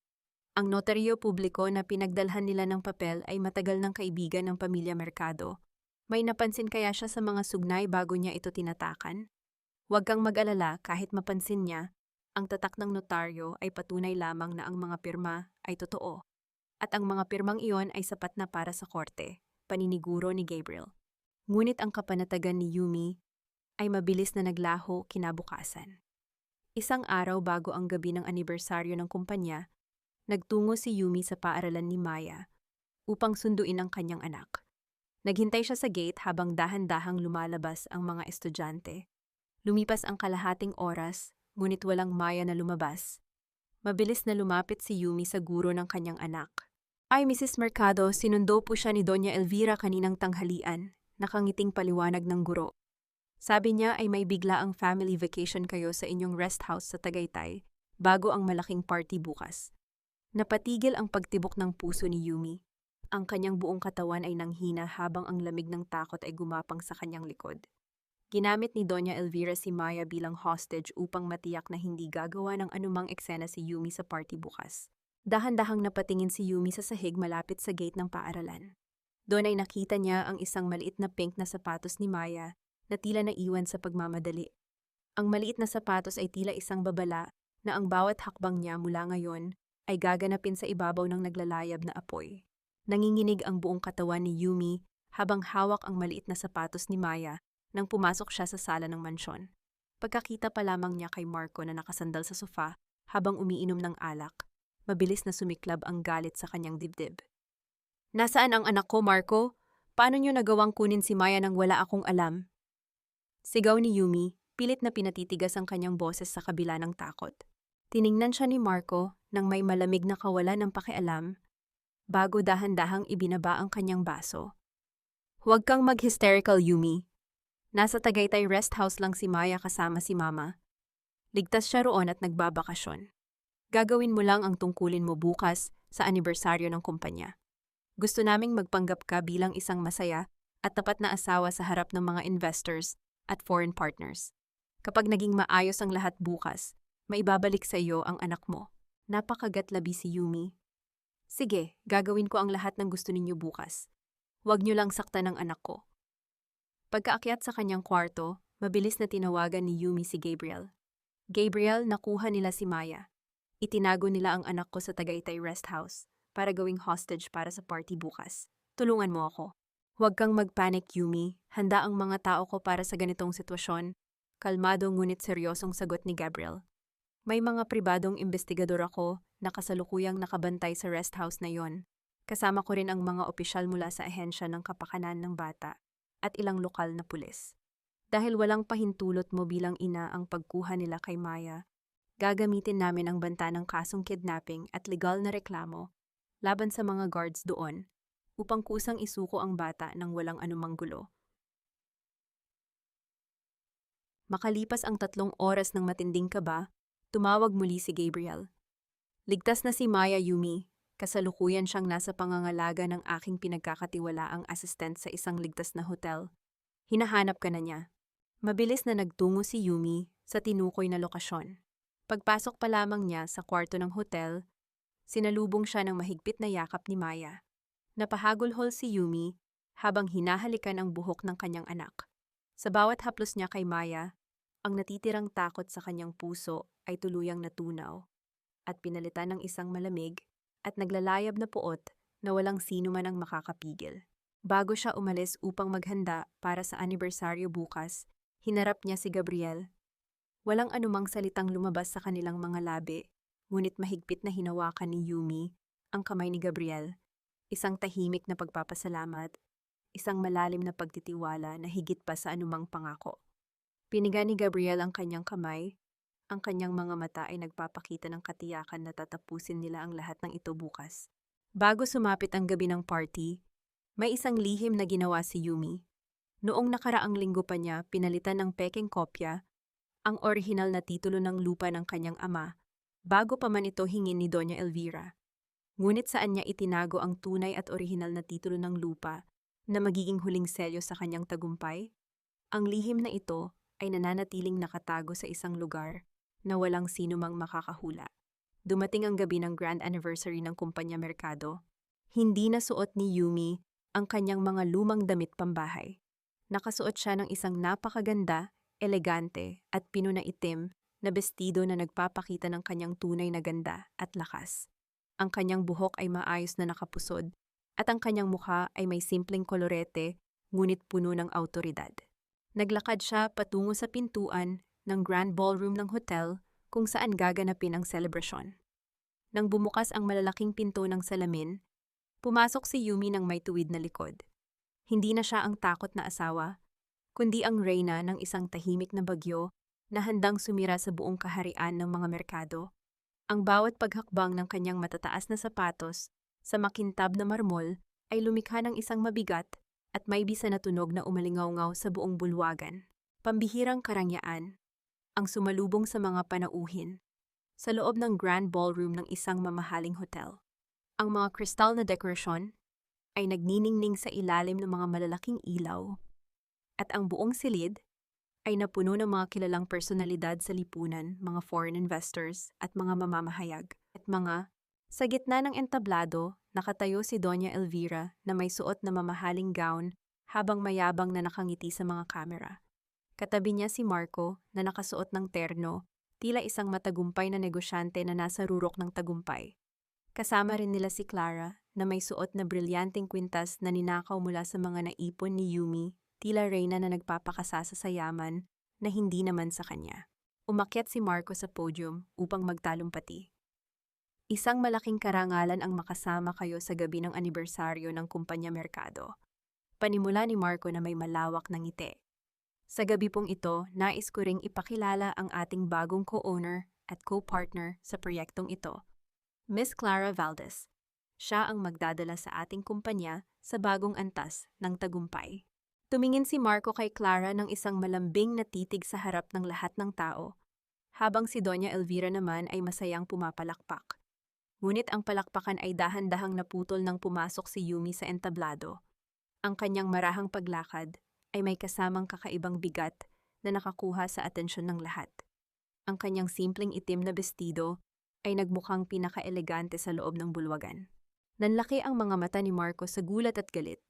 Ang notaryo publiko na pinagdalhan nila ng papel ay matagal ng kaibigan ng pamilya Mercado. May napansin kaya siya sa mga sugnay bago niya ito tinatakan? Huwag kang mag-alala kahit mapansin niya, ang tatak ng notaryo ay patunay lamang na ang mga pirma ay totoo. At ang mga pirmang iyon ay sapat na para sa korte, paniniguro ni Gabriel. Ngunit ang kapanatagan ni Yumi ay mabilis na naglaho kinabukasan. Isang araw bago ang gabi ng anibersaryo ng kumpanya, nagtungo si Yumi sa paaralan ni Maya upang sunduin ang kanyang anak. Naghintay siya sa gate habang dahan-dahang lumalabas ang mga estudyante. Lumipas ang kalahating oras, ngunit walang Maya na lumabas. Mabilis na lumapit si Yumi sa guro ng kanyang anak. Ay, Mrs. Mercado, sinundo po siya ni Doña Elvira kaninang tanghalian, nakangiting paliwanag ng guro. Sabi niya ay may bigla ang family vacation kayo sa inyong rest house sa Tagaytay bago ang malaking party bukas. Napatigil ang pagtibok ng puso ni Yumi. Ang kanyang buong katawan ay nanghina habang ang lamig ng takot ay gumapang sa kanyang likod. Ginamit ni Doña Elvira si Maya bilang hostage upang matiyak na hindi gagawa ng anumang eksena si Yumi sa party bukas. Dahan-dahang napatingin si Yumi sa sahig malapit sa gate ng paaralan. Doon ay nakita niya ang isang maliit na pink na sapatos ni Maya na tila naiwan sa pagmamadali. Ang maliit na sapatos ay tila isang babala na ang bawat hakbang niya mula ngayon ay gaganapin sa ibabaw ng naglalayab na apoy. Nanginginig ang buong katawan ni Yumi habang hawak ang maliit na sapatos ni Maya nang pumasok siya sa sala ng mansyon. Pagkakita pa lamang niya kay Marco na nakasandal sa sofa habang umiinom ng alak, mabilis na sumiklab ang galit sa kanyang dibdib. Nasaan ang anak ko, Marco? Paano niyo nagawang kunin si Maya nang wala akong alam? Sigaw ni Yumi, pilit na pinatitigas ang kanyang boses sa kabila ng takot. Tiningnan siya ni Marco nang may malamig na kawalan ng pakialam, bago dahan-dahang ibinaba ang kanyang baso. Huwag kang mag-hysterical, Yumi. Nasa Tagaytay rest house lang si Maya kasama si Mama. Ligtas siya roon at nagbabakasyon. Gagawin mo lang ang tungkulin mo bukas sa anibersaryo ng kumpanya. Gusto naming magpanggap ka bilang isang masaya at tapat na asawa sa harap ng mga investors at foreign partners. Kapag naging maayos ang lahat bukas, maibabalik sa iyo ang anak mo. Napakagatlabi si Yumi. Sige, gagawin ko ang lahat ng gusto ninyo bukas. Huwag niyo lang saktan ang anak ko. Pagkaakyat sa kanyang kwarto, mabilis na tinawagan ni Yumi si Gabriel. Gabriel, nakuha nila si Maya. Itinago nila ang anak ko sa Tagaytay rest house para gawing hostage para sa party bukas. Tulungan mo ako. Huwag kang magpanic, Yumi. Handa ang mga tao ko para sa ganitong sitwasyon. Kalmado ngunit seryosong sagot ni Gabriel. May mga pribadong investigador ako na kasalukuyang nakabantay sa rest house na yon. Kasama ko rin ang mga opisyal mula sa ahensya ng kapakanan ng bata at ilang lokal na pulis. Dahil walang pahintulot mo bilang ina ang pagkuha nila kay Maya, gagamitin namin ang banta ng kasong kidnapping at legal na reklamo laban sa mga guards doon upang kusang isuko ang bata ng walang anumang gulo. Makalipas ang 3 oras ng matinding kaba, tumawag muli si Gabriel. Ligtas na si Maya, Yumi. Kasalukuyan siyang nasa pangangalaga ng aking pinagkakatiwalaang asistent sa isang ligtas na hotel. Hinahanap ka na niya. Mabilis na nagtungo si Yumi sa tinukoy na lokasyon. Pagpasok pa lamang niya sa kwarto ng hotel, sinalubong siya ng mahigpit na yakap ni Maya. Napahagulhol si Yumi habang hinahalikan ang buhok ng kanyang anak. Sa bawat haplos niya kay Maya, ang natitirang takot sa kanyang puso ay tuluyang natunaw at pinalitan ng isang malamig at naglalayab na puot na walang sino man ang makakapigil. Bago siya umalis upang maghanda para sa anibersaryo bukas, hinarap niya si Gabriel. Walang anumang salitang lumabas sa kanilang mga labi, ngunit mahigpit na hinawakan ni Yumi ang kamay ni Gabriel, isang tahimik na pagpapasalamat, isang malalim na pagtitiwala na higit pa sa anumang pangako. Piniga ni Gabriel ang kanyang kamay, ang kanyang mga mata ay nagpapakita ng katiyakan na tatapusin nila ang lahat ng ito bukas. Bago sumapit ang gabi ng party, may isang lihim na ginawa si Yumi. Noong nakaraang linggo pa niya pinalitan ng pekeng kopya ang orihinal na titulo ng lupa ng kanyang ama bago pa man ito hingin ni Doña Elvira. Ngunit saan niya itinago ang tunay at orihinal na titulo ng lupa na magiging huling selyo sa kanyang tagumpay? Ang lihim na ito ay nananatiling nakatago sa isang lugar na walang sino mang makakahula. Dumating ang gabi ng grand anniversary ng Kumpanya Mercado. Hindi na suot ni Yumi ang kanyang mga lumang damit pambahay. Nakasuot siya ng isang napakaganda, elegante at pino na itim na bestido na nagpapakita ng kanyang tunay na ganda at lakas. Ang kanyang buhok ay maayos na nakapusod at ang kanyang mukha ay may simpleng kolorete ngunit puno ng awtoridad. Naglakad siya patungo sa pintuan ng grand ballroom ng hotel kung saan gaganapin ang selebrasyon. Nang bumukas ang malalaking pinto ng salamin, pumasok si Yumi ng may tuwid na likod. Hindi na siya ang takot na asawa, kundi ang reyna ng isang tahimik na bagyo na handang sumira sa buong kaharian ng mga merkado. Ang bawat paghakbang ng kanyang matataas na sapatos sa makintab na marmol ay lumikha ng isang mabigat at may bisa na tunog na umalingaw-ngaw sa buong bulwagan. Pambihirang karangyaan ang sumalubong sa mga panauhin sa loob ng grand ballroom ng isang mamahaling hotel. Ang mga kristal na dekorasyon ay nagniningning sa ilalim ng mga malalaking ilaw at ang buong silid ay napuno ng mga kilalang personalidad sa lipunan, mga foreign investors at mga mamamahayag. Sa gitna ng entablado, nakatayo si Doña Elvira na may suot na mamahaling gown habang mayabang na nakangiti sa mga kamera. Katabi niya si Marco na nakasuot ng terno, tila isang matagumpay na negosyante na nasa rurok ng tagumpay. Kasama rin nila si Clara na may suot na brilyanteng kwintas na ninakaw mula sa mga naipon ni Yumi, tila reyna na nagpapakasasa sa yaman na hindi naman sa kanya. Umakyat si Marco sa podium upang magtalumpati. Isang malaking karangalan ang makasama kayo sa gabi ng anibersaryo ng Kumpanya Mercado. Panimula ni Marco na may malawak na ngiti. Sa gabi pong ito, nais ko ring ipakilala ang ating bagong co-owner at co-partner sa proyektong ito, Miss Clara Valdez. Siya ang magdadala sa ating kumpanya sa bagong antas ng tagumpay. Tumingin si Marco kay Clara ng isang malambing na titig sa harap ng lahat ng tao, habang si Doña Elvira naman ay masayang pumapalakpak. Ngunit ang palakpakan ay dahan-dahang naputol nang pumasok si Yumi sa entablado. Ang kanyang marahang paglakad ay may kasamang kakaibang bigat na nakakuha sa atensyon ng lahat. Ang kanyang simpleng itim na bestido ay nagmukhang pinaka-elegante sa loob ng bulwagan. Nanlaki ang mga mata ni Marco sa gulat at galit.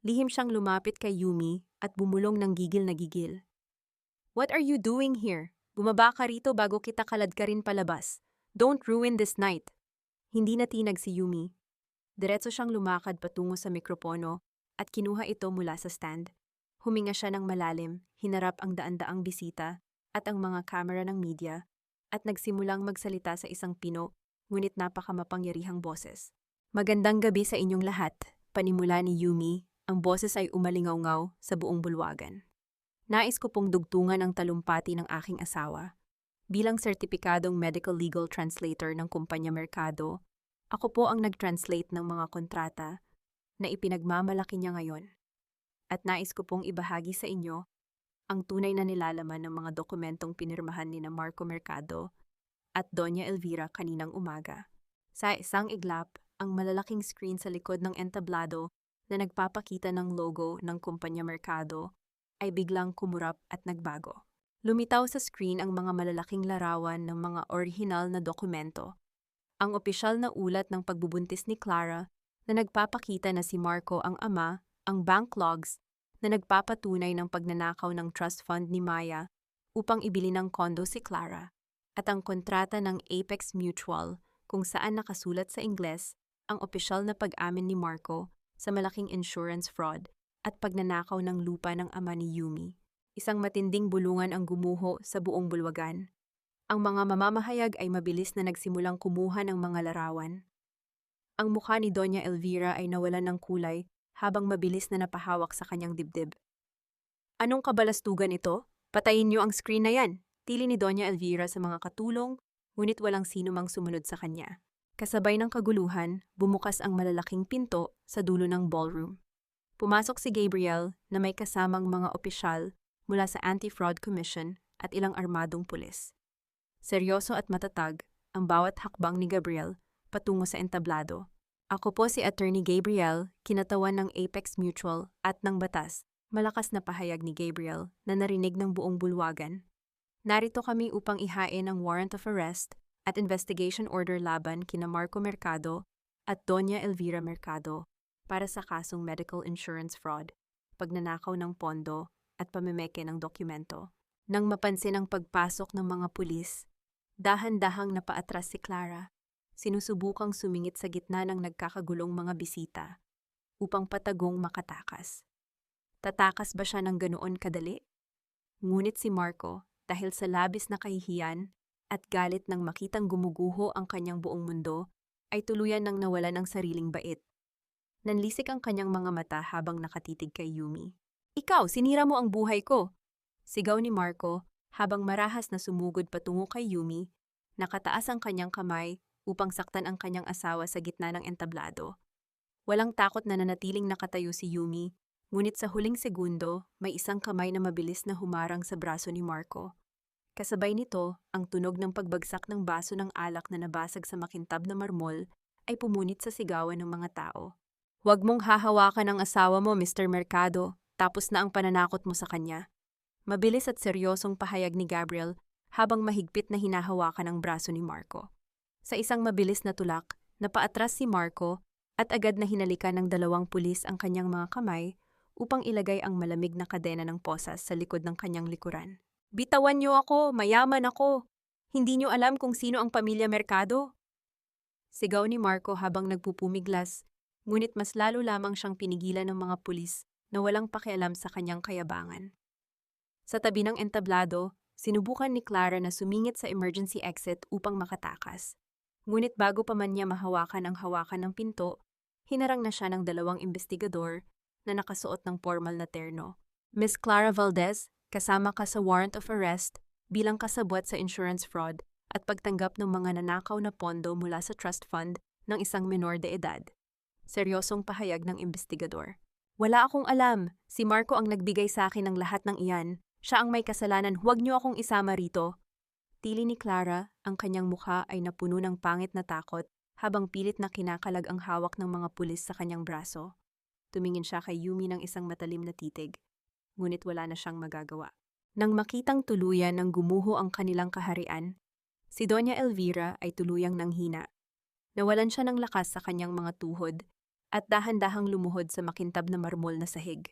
Lihim siyang lumapit kay Yumi at bumulong ng gigil na gigil. "What are you doing here? Bumaba ka rito bago kita kaladkarin palabas. Don't ruin this night." Hindi natinag si Yumi. Diretso siyang lumakad patungo sa mikropono at kinuha ito mula sa stand. Huminga siya ng malalim, hinarap ang daan-daang bisita at ang mga kamera ng media at nagsimulang magsalita sa isang pino, ngunit napakamapangyarihang boses. "Magandang gabi sa inyong lahat," panimula ni Yumi, ang boses ay umalingaw-ngaw sa buong bulwagan. "Nais ko pong dugtungan ang talumpati ng aking asawa. Bilang sertipikadong medical legal translator ng Kumpanya Mercado, ako po ang nag-translate ng mga kontrata na ipinagmamalaki niya ngayon. At nais ko pong ibahagi sa inyo ang tunay na nilalaman ng mga dokumentong pinirmahan ni na Marco Mercado at Doña Elvira kaninang umaga." Sa isang iglap, ang malalaking screen sa likod ng entablado na nagpapakita ng logo ng Kumpanya Mercado ay biglang kumurap at nagbago. Lumitaw sa screen ang mga malalaking larawan ng mga orihinal na dokumento. Ang opisyal na ulat ng pagbubuntis ni Clara na nagpapakita na si Marco ang ama, ang bank logs na nagpapatunay ng pagnanakaw ng trust fund ni Maya upang ibili ng kondo si Clara, at ang kontrata ng Apex Mutual kung saan nakasulat sa Ingles ang opisyal na pag-amin ni Marco sa malaking insurance fraud at pagnanakaw ng lupa ng ama ni Yumi. Isang matinding bulungan ang gumuho sa buong bulwagan. Ang mga mamamahayag ay mabilis na nagsimulang kumuha ng mga larawan. Ang mukha ni Doña Elvira ay nawalan ng kulay habang mabilis na napahawak sa kanyang dibdib. Anong kabalastugan ito? Patayin niyo ang screen na yan, tili ni Doña Elvira sa mga katulong, ngunit walang sino mang sumunod sa kanya. Kasabay ng kaguluhan, bumukas ang malalaking pinto sa dulo ng ballroom. Pumasok si Gabriel na may kasamang mga opisyal mula sa Anti-Fraud Commission at ilang armadong pulis. Seryoso at matatag ang bawat hakbang ni Gabriel patungo sa entablado. Ako po si Attorney Gabriel, kinatawan ng Apex Mutual at ng batas. Malakas na pahayag ni Gabriel na narinig ng buong bulwagan. Narito kami upang ihain ang warrant of arrest at investigation order laban kina Marco Mercado at Doña Elvira Mercado para sa kasong medical insurance fraud, pagnanakaw ng pondo at pamimeke ng dokumento. Nang mapansin ang pagpasok ng mga pulis, dahan-dahang napaatras si Clara, sinusubukang sumingit sa gitna ng nagkakagulong mga bisita upang patagong makatakas. Tatakas ba siya ng ganoon kadali? Ngunit si Marco, dahil sa labis na kahihiyan at galit nang makitang gumuguho ang kanyang buong mundo, ay tuluyan nang nawalan ng sariling bait. Nanlisik ang kanyang mga mata habang nakatitig kay Yumi. "Ikaw, sinira mo ang buhay ko!" Sigaw ni Marco habang marahas na sumugod patungo kay Yumi, nakataas ang kanyang kamay upang saktan ang kanyang asawa sa gitna ng entablado. Walang takot na nanatiling nakatayo si Yumi, ngunit sa huling segundo, may isang kamay na mabilis na humarang sa braso ni Marco. Kasabay nito, ang tunog ng pagbagsak ng baso ng alak na nabasag sa makintab na marmol ay pumunit sa sigawan ng mga tao. "Huwag mong hahawakan ang asawa mo, Mr. Mercado. Tapos na ang pananakot mo sa kanya." Mabilis at seryosong pahayag ni Gabriel habang mahigpit na hinahawakan ang braso ni Marco. Sa isang mabilis na tulak, napaatras si Marco at agad na hinalikan ng dalawang pulis ang kanyang mga kamay upang ilagay ang malamig na kadena ng posas sa likod ng kanyang likuran. "Bitawan niyo ako, mayaman ako. Hindi niyo alam kung sino ang pamilya Mercado." Sigaw ni Marco habang nagpupumiglas, ngunit mas lalo lamang siyang pinigilan ng mga pulis na walang pakialam sa kanyang kayabangan. Sa tabi ng entablado, sinubukan ni Clara na sumingit sa emergency exit upang makatakas. Ngunit bago pa man niya mahawakan ang hawakan ng pinto, hinarang na siya ng dalawang investigador na nakasuot ng formal na terno. "Miss Clara Valdez, kasama ka sa warrant of arrest bilang kasabwat sa insurance fraud at pagtanggap ng mga nanakaw na pondo mula sa trust fund ng isang menor de edad." Seryosong pahayag ng investigador. "Wala akong alam. Si Marco ang nagbigay sa akin ng lahat ng iyan. Siya ang may kasalanan. Huwag niyo akong isama rito." Tili ni Clara, ang kanyang mukha ay napuno ng pangit na takot habang pilit na kinakalag ang hawak ng mga pulis sa kanyang braso. Tumingin siya kay Yumi ng isang matalim na titig, ngunit wala na siyang magagawa. Nang makitang tuluyan ng gumuho ang kanilang kaharian, si Doña Elvira ay tuluyang nanghina. Nawalan siya ng lakas sa kanyang mga tuhod at dahan-dahang lumuhod sa makintab na marmol na sahig.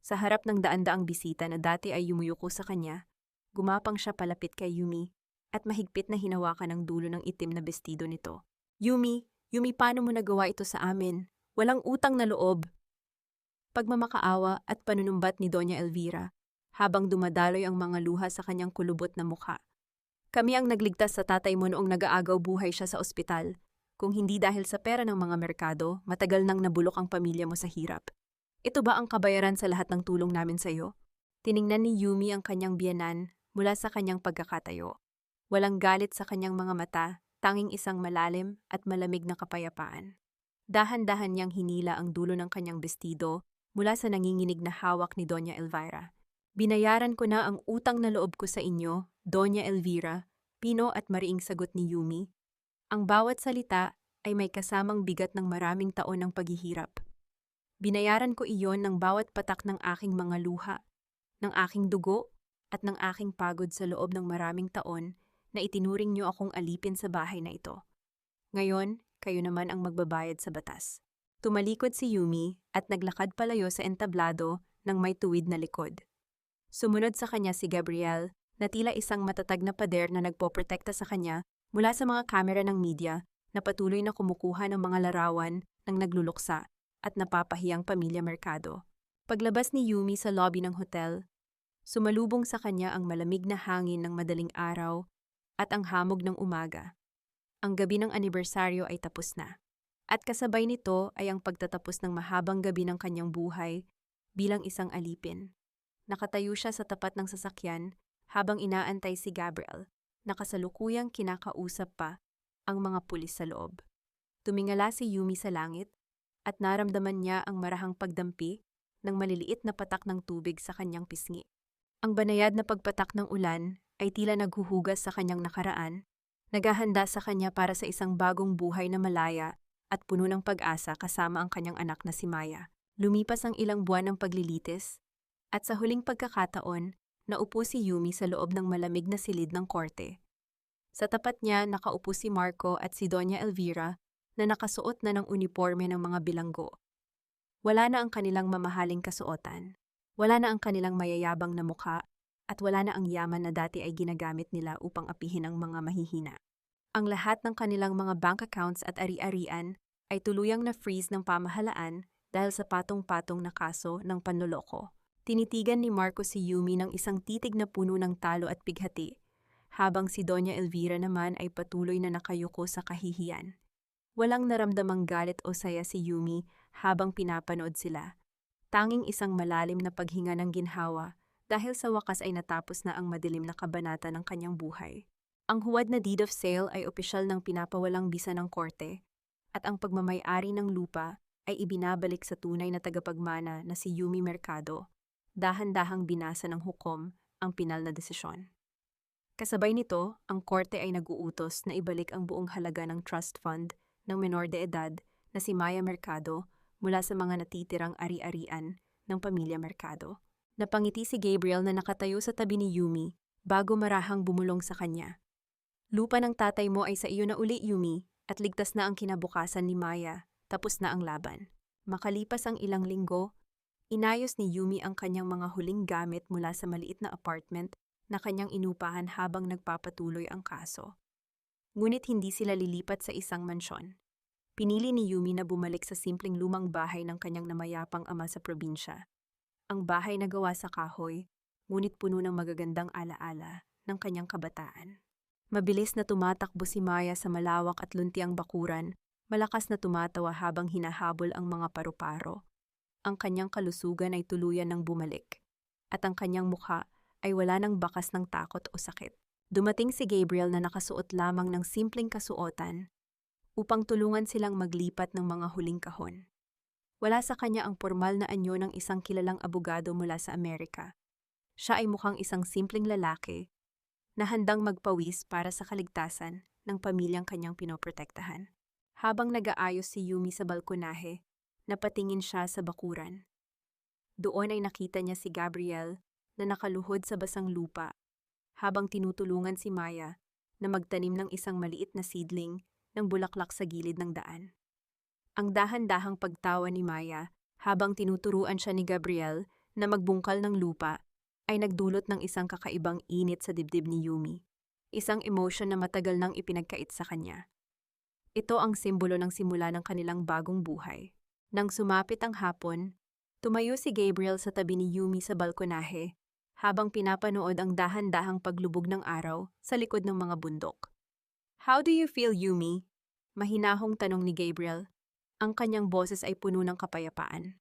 Sa harap ng daan-daang bisita na dati ay yumuyuko sa kanya, gumapang siya palapit kay Yumi at mahigpit na hinawakan ang dulo ng itim na bestido nito. "Yumi, paano mo nagawa ito sa amin? Walang utang na loob." Pagmamakaawa at panunumbat ni Doña Elvira habang dumadaloy ang mga luha sa kanyang kulubot na mukha. "Kami ang nagligtas sa tatay mo noong nag-aagaw buhay siya sa ospital. Kung hindi dahil sa pera ng mga merkado, matagal nang nabulok ang pamilya mo sa hirap. Ito ba ang kabayaran sa lahat ng tulong namin sa iyo?" Tiningnan ni Yumi ang kanyang biyenan mula sa kanyang pagkakatayo. Walang galit sa kanyang mga mata, tanging isang malalim at malamig na kapayapaan. Dahan-dahan niyang hinila ang dulo ng kanyang bestido mula sa nanginginig na hawak ni Doña Elvira. "Binayaran ko na ang utang na loob ko sa inyo, Doña Elvira," pino at mariing sagot ni Yumi. Ang bawat salita ay may kasamang bigat ng maraming taon ng paghihirap. "Binayaran ko iyon ng bawat patak ng aking mga luha, ng aking dugo, at ng aking pagod sa loob ng maraming taon na itinuring niyo akong alipin sa bahay na ito. Ngayon, kayo naman ang magbabayad sa batas." Tumalikod si Yumi at naglakad palayo sa entablado ng may tuwid na likod. Sumunod sa kanya si Gabriel na tila isang matatag na pader na nagpoprotekta sa kanya mula sa mga kamera ng media na patuloy na kumukuha ng mga larawan ng nagluluksa at napapahiyang pamilya Mercado. Paglabas ni Yumi sa lobby ng hotel, sumalubong sa kanya ang malamig na hangin ng madaling araw at ang hamog ng umaga. Ang gabi ng anibersaryo ay tapos na. At kasabay nito ay ang pagtatapos ng mahabang gabi ng kanyang buhay bilang isang alipin. Nakatayo siya sa tapat ng sasakyan habang inaantay si Gabriel na kasalukuyang kinakausap pa ang mga pulis sa loob. Tumingala si Yumi sa langit at naramdaman niya ang marahang pagdampi ng maliliit na patak ng tubig sa kanyang pisngi. Ang banayad na pagpatak ng ulan ay tila naghuhugas sa kanyang nakaraan, naghahanda sa kanya para sa isang bagong buhay na malaya at puno ng pag-asa kasama ang kanyang anak na si Maya. Lumipas ang ilang buwan ng paglilitis, at sa huling pagkakataon, naupo si Yumi sa loob ng malamig na silid ng korte. Sa tapat niya nakaupo si Marco at si Doña Elvira na nakasuot na ng uniforme ng mga bilanggo. Wala na ang kanilang mamahaling kasuotan, wala na ang kanilang mayayabang na mukha, at wala na ang yaman na dati ay ginagamit nila upang apihin ang mga mahihina. Ang lahat ng kanilang mga bank accounts at ari-arian ay tuluyang na-freeze ng pamahalaan dahil sa patong-patong na kaso ng panloloko. Tinitigan ni Marco si Yumi ng isang titig na puno ng talo at bighati, habang si Doña Elvira naman ay patuloy na nakayuko sa kahihiyan. Walang naramdamang galit o saya si Yumi habang pinapanood sila. Tanging isang malalim na paghinga ng ginhawa dahil sa wakas ay natapos na ang madilim na kabanata ng kanyang buhay. Ang huwad na deed of sale ay opisyal ng pinapawalang bisa ng korte at ang pagmamay-ari ng lupa ay ibinabalik sa tunay na tagapagmana na si Yumi Mercado. Dahan-dahang binasa ng hukom ang pinal na desisyon. Kasabay nito, ang korte ay nag-uutos na ibalik ang buong halaga ng trust fund ng menor de edad na si Maya Mercado mula sa mga natitirang ari-arian ng pamilya Mercado. Napangiti si Gabriel na nakatayo sa tabi ni Yumi bago marahang bumulong sa kanya. Lupa ng tatay mo ay sa iyo na uli, Yumi, at ligtas na ang kinabukasan ni Maya, tapos na ang laban. Makalipas ang ilang linggo, inayos ni Yumi ang kanyang mga huling gamit mula sa maliit na apartment na kanyang inupahan habang nagpapatuloy ang kaso. Ngunit hindi sila lilipat sa isang mansyon. Pinili ni Yumi na bumalik sa simpleng lumang bahay ng kanyang namayapang ama sa probinsya. Ang bahay na gawa sa kahoy, ngunit puno ng magagandang alaala ng kanyang kabataan. Mabilis na tumatakbo si Maya sa malawak at luntiang bakuran, malakas na tumatawa habang hinahabol ang mga paru-paro. Ang kanyang kalusugan ay tuluyan ng bumalik, at ang kanyang mukha ay wala ng bakas ng takot o sakit. Dumating si Gabriel na nakasuot lamang ng simpleng kasuotan upang tulungan silang maglipat ng mga huling kahon. Wala sa kanya ang formal na anyo ng isang kilalang abogado mula sa Amerika. Siya ay mukhang isang simpleng lalaki na handang magpawis para sa kaligtasan ng pamilyang kanyang pinoprotektahan. Habang nag-aayos si Yumi sa balkonahe, napatingin siya sa bakuran. Doon ay nakita niya si Gabriel na nakaluhod sa basang lupa habang tinutulungan si Maya na magtanim ng isang maliit na seedling ng bulaklak sa gilid ng daan. Ang dahan-dahang pagtawa ni Maya habang tinuturuan siya ni Gabriel na magbungkal ng lupa ay nagdulot ng isang kakaibang init sa dibdib ni Yumi, isang emotion na matagal nang ipinagkait sa kanya. Ito ang simbolo ng simula ng kanilang bagong buhay. Nang sumapit ang hapon, tumayo si Gabriel sa tabi ni Yumi sa balkonahe habang pinapanood ang dahan-dahang paglubog ng araw sa likod ng mga bundok. "How do you feel, Yumi?" Mahinahong tanong ni Gabriel. Ang kanyang boses ay puno ng kapayapaan.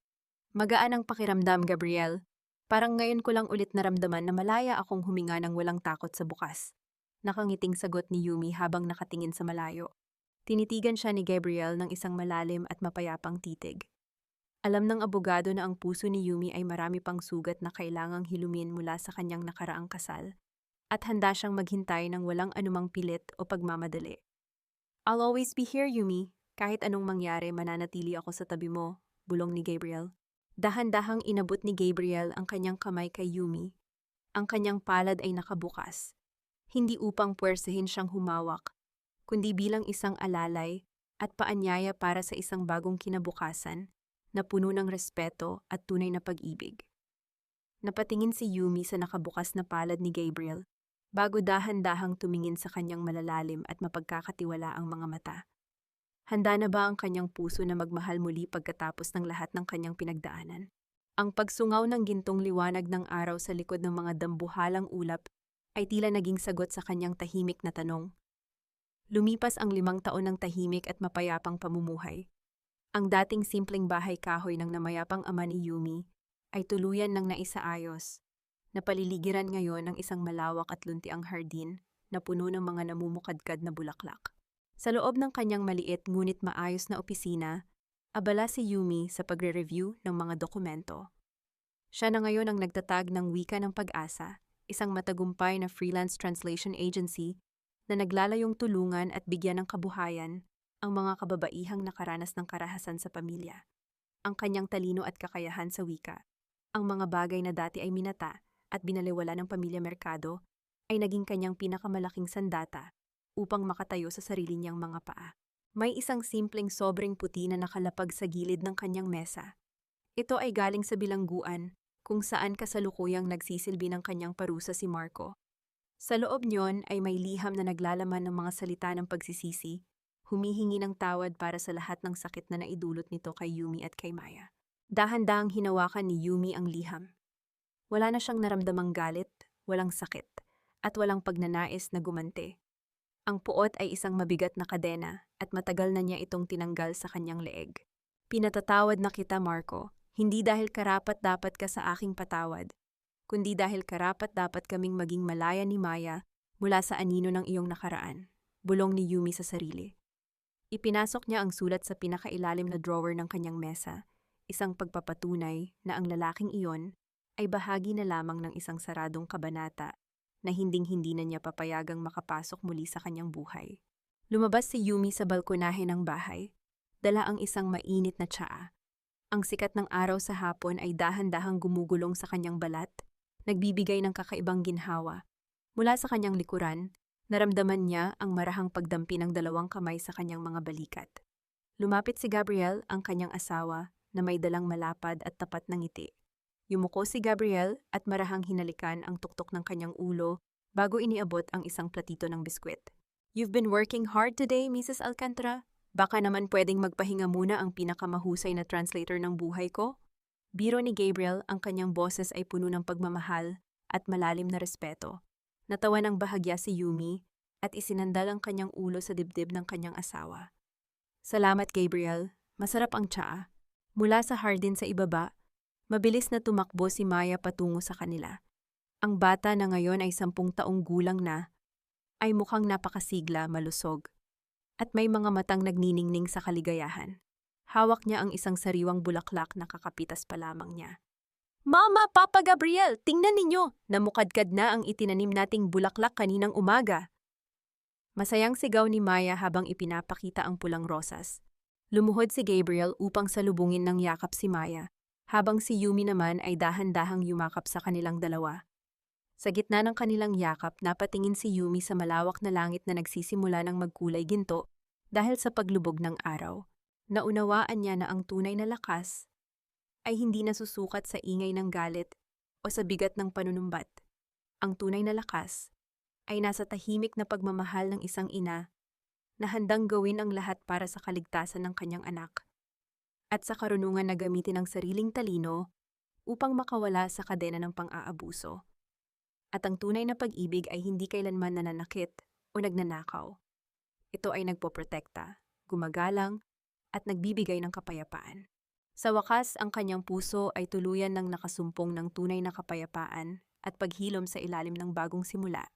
"Magaan ang pakiramdam, Gabriel. Parang ngayon ko lang ulit naramdaman na malaya akong huminga ng walang takot sa bukas." Nakangiting sagot ni Yumi habang nakatingin sa malayo. Tinitigan siya ni Gabriel ng isang malalim at mapayapang titig. Alam ng abogado na ang puso ni Yumi ay marami pang sugat na kailangang hilumin mula sa kanyang nakaraang kasal, at handa siyang maghintay ng walang anumang pilit o pagmamadali. "I'll always be here, Yumi. Kahit anong mangyari, mananatili ako sa tabi mo," bulong ni Gabriel. Dahan-dahang inabot ni Gabriel ang kanyang kamay kay Yumi. Ang kanyang palad ay nakabukas. Hindi upang puwersahin siyang humawak, kundi bilang isang alalay at paanyaya para sa isang bagong kinabukasan na puno ng respeto at tunay na pag-ibig. Napatingin si Yumi sa nakabukas na palad ni Gabriel bago dahan-dahang tumingin sa kanyang malalalim at mapagkakatiwalaang mga mata. Handa na ba ang kanyang puso na magmahal muli pagkatapos ng lahat ng kanyang pinagdaanan? Ang pagsungaw ng gintong liwanag ng araw sa likod ng mga dambuhalang ulap ay tila naging sagot sa kanyang tahimik na tanong. Lumipas ang 5 taon ng tahimik at mapayapang pamumuhay. Ang dating simpleng bahay kahoy ng namayapang ama ni Yumi ay tuluyan ng naisaayos. Napaliligiran ngayon ng isang malawak at luntiang hardin na puno ng mga namumukadkad na bulaklak. Sa loob ng kanyang maliit ngunit maayos na opisina, abala si Yumi sa pagre-review ng mga dokumento. Siya na ngayon ang nagtatag ng Wika ng Pag-asa, isang matagumpay na freelance translation agency na naglalayong tulungan at bigyan ng kabuhayan ang mga kababaihang nakaranas ng karahasan sa pamilya. Ang kanyang talino at kakayahan sa wika, ang mga bagay na dati ay minata at binaliwala ng pamilya Mercado, ay naging kanyang pinakamalaking sandata upang makatayo sa sarili niyang mga paa. May isang simpleng sobrang puti na nakalapag sa gilid ng kanyang mesa. Ito ay galing sa bilangguan kung saan kasalukuyang nagsisilbi ng kanyang parusa si Marco. Sa loob niyon ay may liham na naglalaman ng mga salita ng pagsisisi, humihingi ng tawad para sa lahat ng sakit na naidulot nito kay Yumi at kay Maya. Dahan-dahang hinawakan ni Yumi ang liham. Wala na siyang naramdamang galit, walang sakit, at walang pagnanais na gumanti. Ang puot ay isang mabigat na kadena at matagal na niya itong tinanggal sa kanyang leeg. Pinatatawad na kita, Marco, hindi dahil karapat-dapat ka sa aking patawad, kundi dahil karapat-dapat kaming maging malaya ni Maya mula sa anino ng iyong nakaraan, bulong ni Yumi sa sarili. Ipinasok niya ang sulat sa pinakailalim na drawer ng kanyang mesa, isang pagpapatunay na ang lalaking iyon ay bahagi na lamang ng isang saradong kabanata na hinding-hindi na niya papayagang makapasok muli sa kanyang buhay. Lumabas si Yumi sa balkonahe ng bahay, dala ang isang mainit na tsaa. Ang sikat ng araw sa hapon ay dahan-dahang gumugulong sa kanyang balat, nagbibigay ng kakaibang ginhawa. Mula sa kanyang likuran, naramdaman niya ang marahang pagdampi ng 2 kamay sa kanyang mga balikat. Lumapit si Gabriel, ang kanyang asawa, na may dalang malapad at tapat na ngiti. Yumuko si Gabriel at marahang hinalikan ang tuktok ng kanyang ulo bago iniabot ang isang platito ng biskwit. You've been working hard today, Mrs. Alcantara? Baka naman pwedeng magpahinga muna ang pinakamahusay na translator ng buhay ko? Biro ni Gabriel, ang kanyang boses ay puno ng pagmamahal at malalim na respeto. Natawa ng bahagya si Yumi at isinandal ang kanyang ulo sa dibdib ng kanyang asawa. Salamat, Gabriel. Masarap ang tsaa. Mula sa hardin sa ibaba, mabilis na tumakbo si Maya patungo sa kanila. Ang bata na ngayon ay 10 taong gulang na, ay mukhang napakasigla, malusog, at may mga matang nagniningning sa kaligayahan. Hawak niya ang isang sariwang bulaklak na kakapitas pa lamang niya. Mama, Papa Gabriel, tingnan ninyo! Namukadkad na ang itinanim nating bulaklak kaninang umaga. Masayang sigaw ni Maya habang ipinapakita ang pulang rosas. Lumuhod si Gabriel upang salubungin ng yakap si Maya, habang si Yumi naman ay dahan-dahang yumakap sa kanilang dalawa. Sa gitna ng kanilang yakap, napatingin si Yumi sa malawak na langit na nagsisimula ng magkulay ginto dahil sa paglubog ng araw. Naunawaan niya na ang tunay na lakas ay hindi nasusukat sa ingay ng galit o sa bigat ng panunumbat. Ang tunay na lakas ay nasa tahimik na pagmamahal ng isang ina na handang gawin ang lahat para sa kaligtasan ng kanyang anak at sa karunungan na gamitin ang sariling talino upang makawala sa kadena ng pang-aabuso. At ang tunay na pag-ibig ay hindi kailanman nananakit o nagnanakaw. Ito ay nagpoprotekta, gumagalang, at nagbibigay ng kapayapaan. Sa wakas, ang kanyang puso ay tuluyan ng nakasumpong ng tunay na kapayapaan at paghilom sa ilalim ng bagong simula.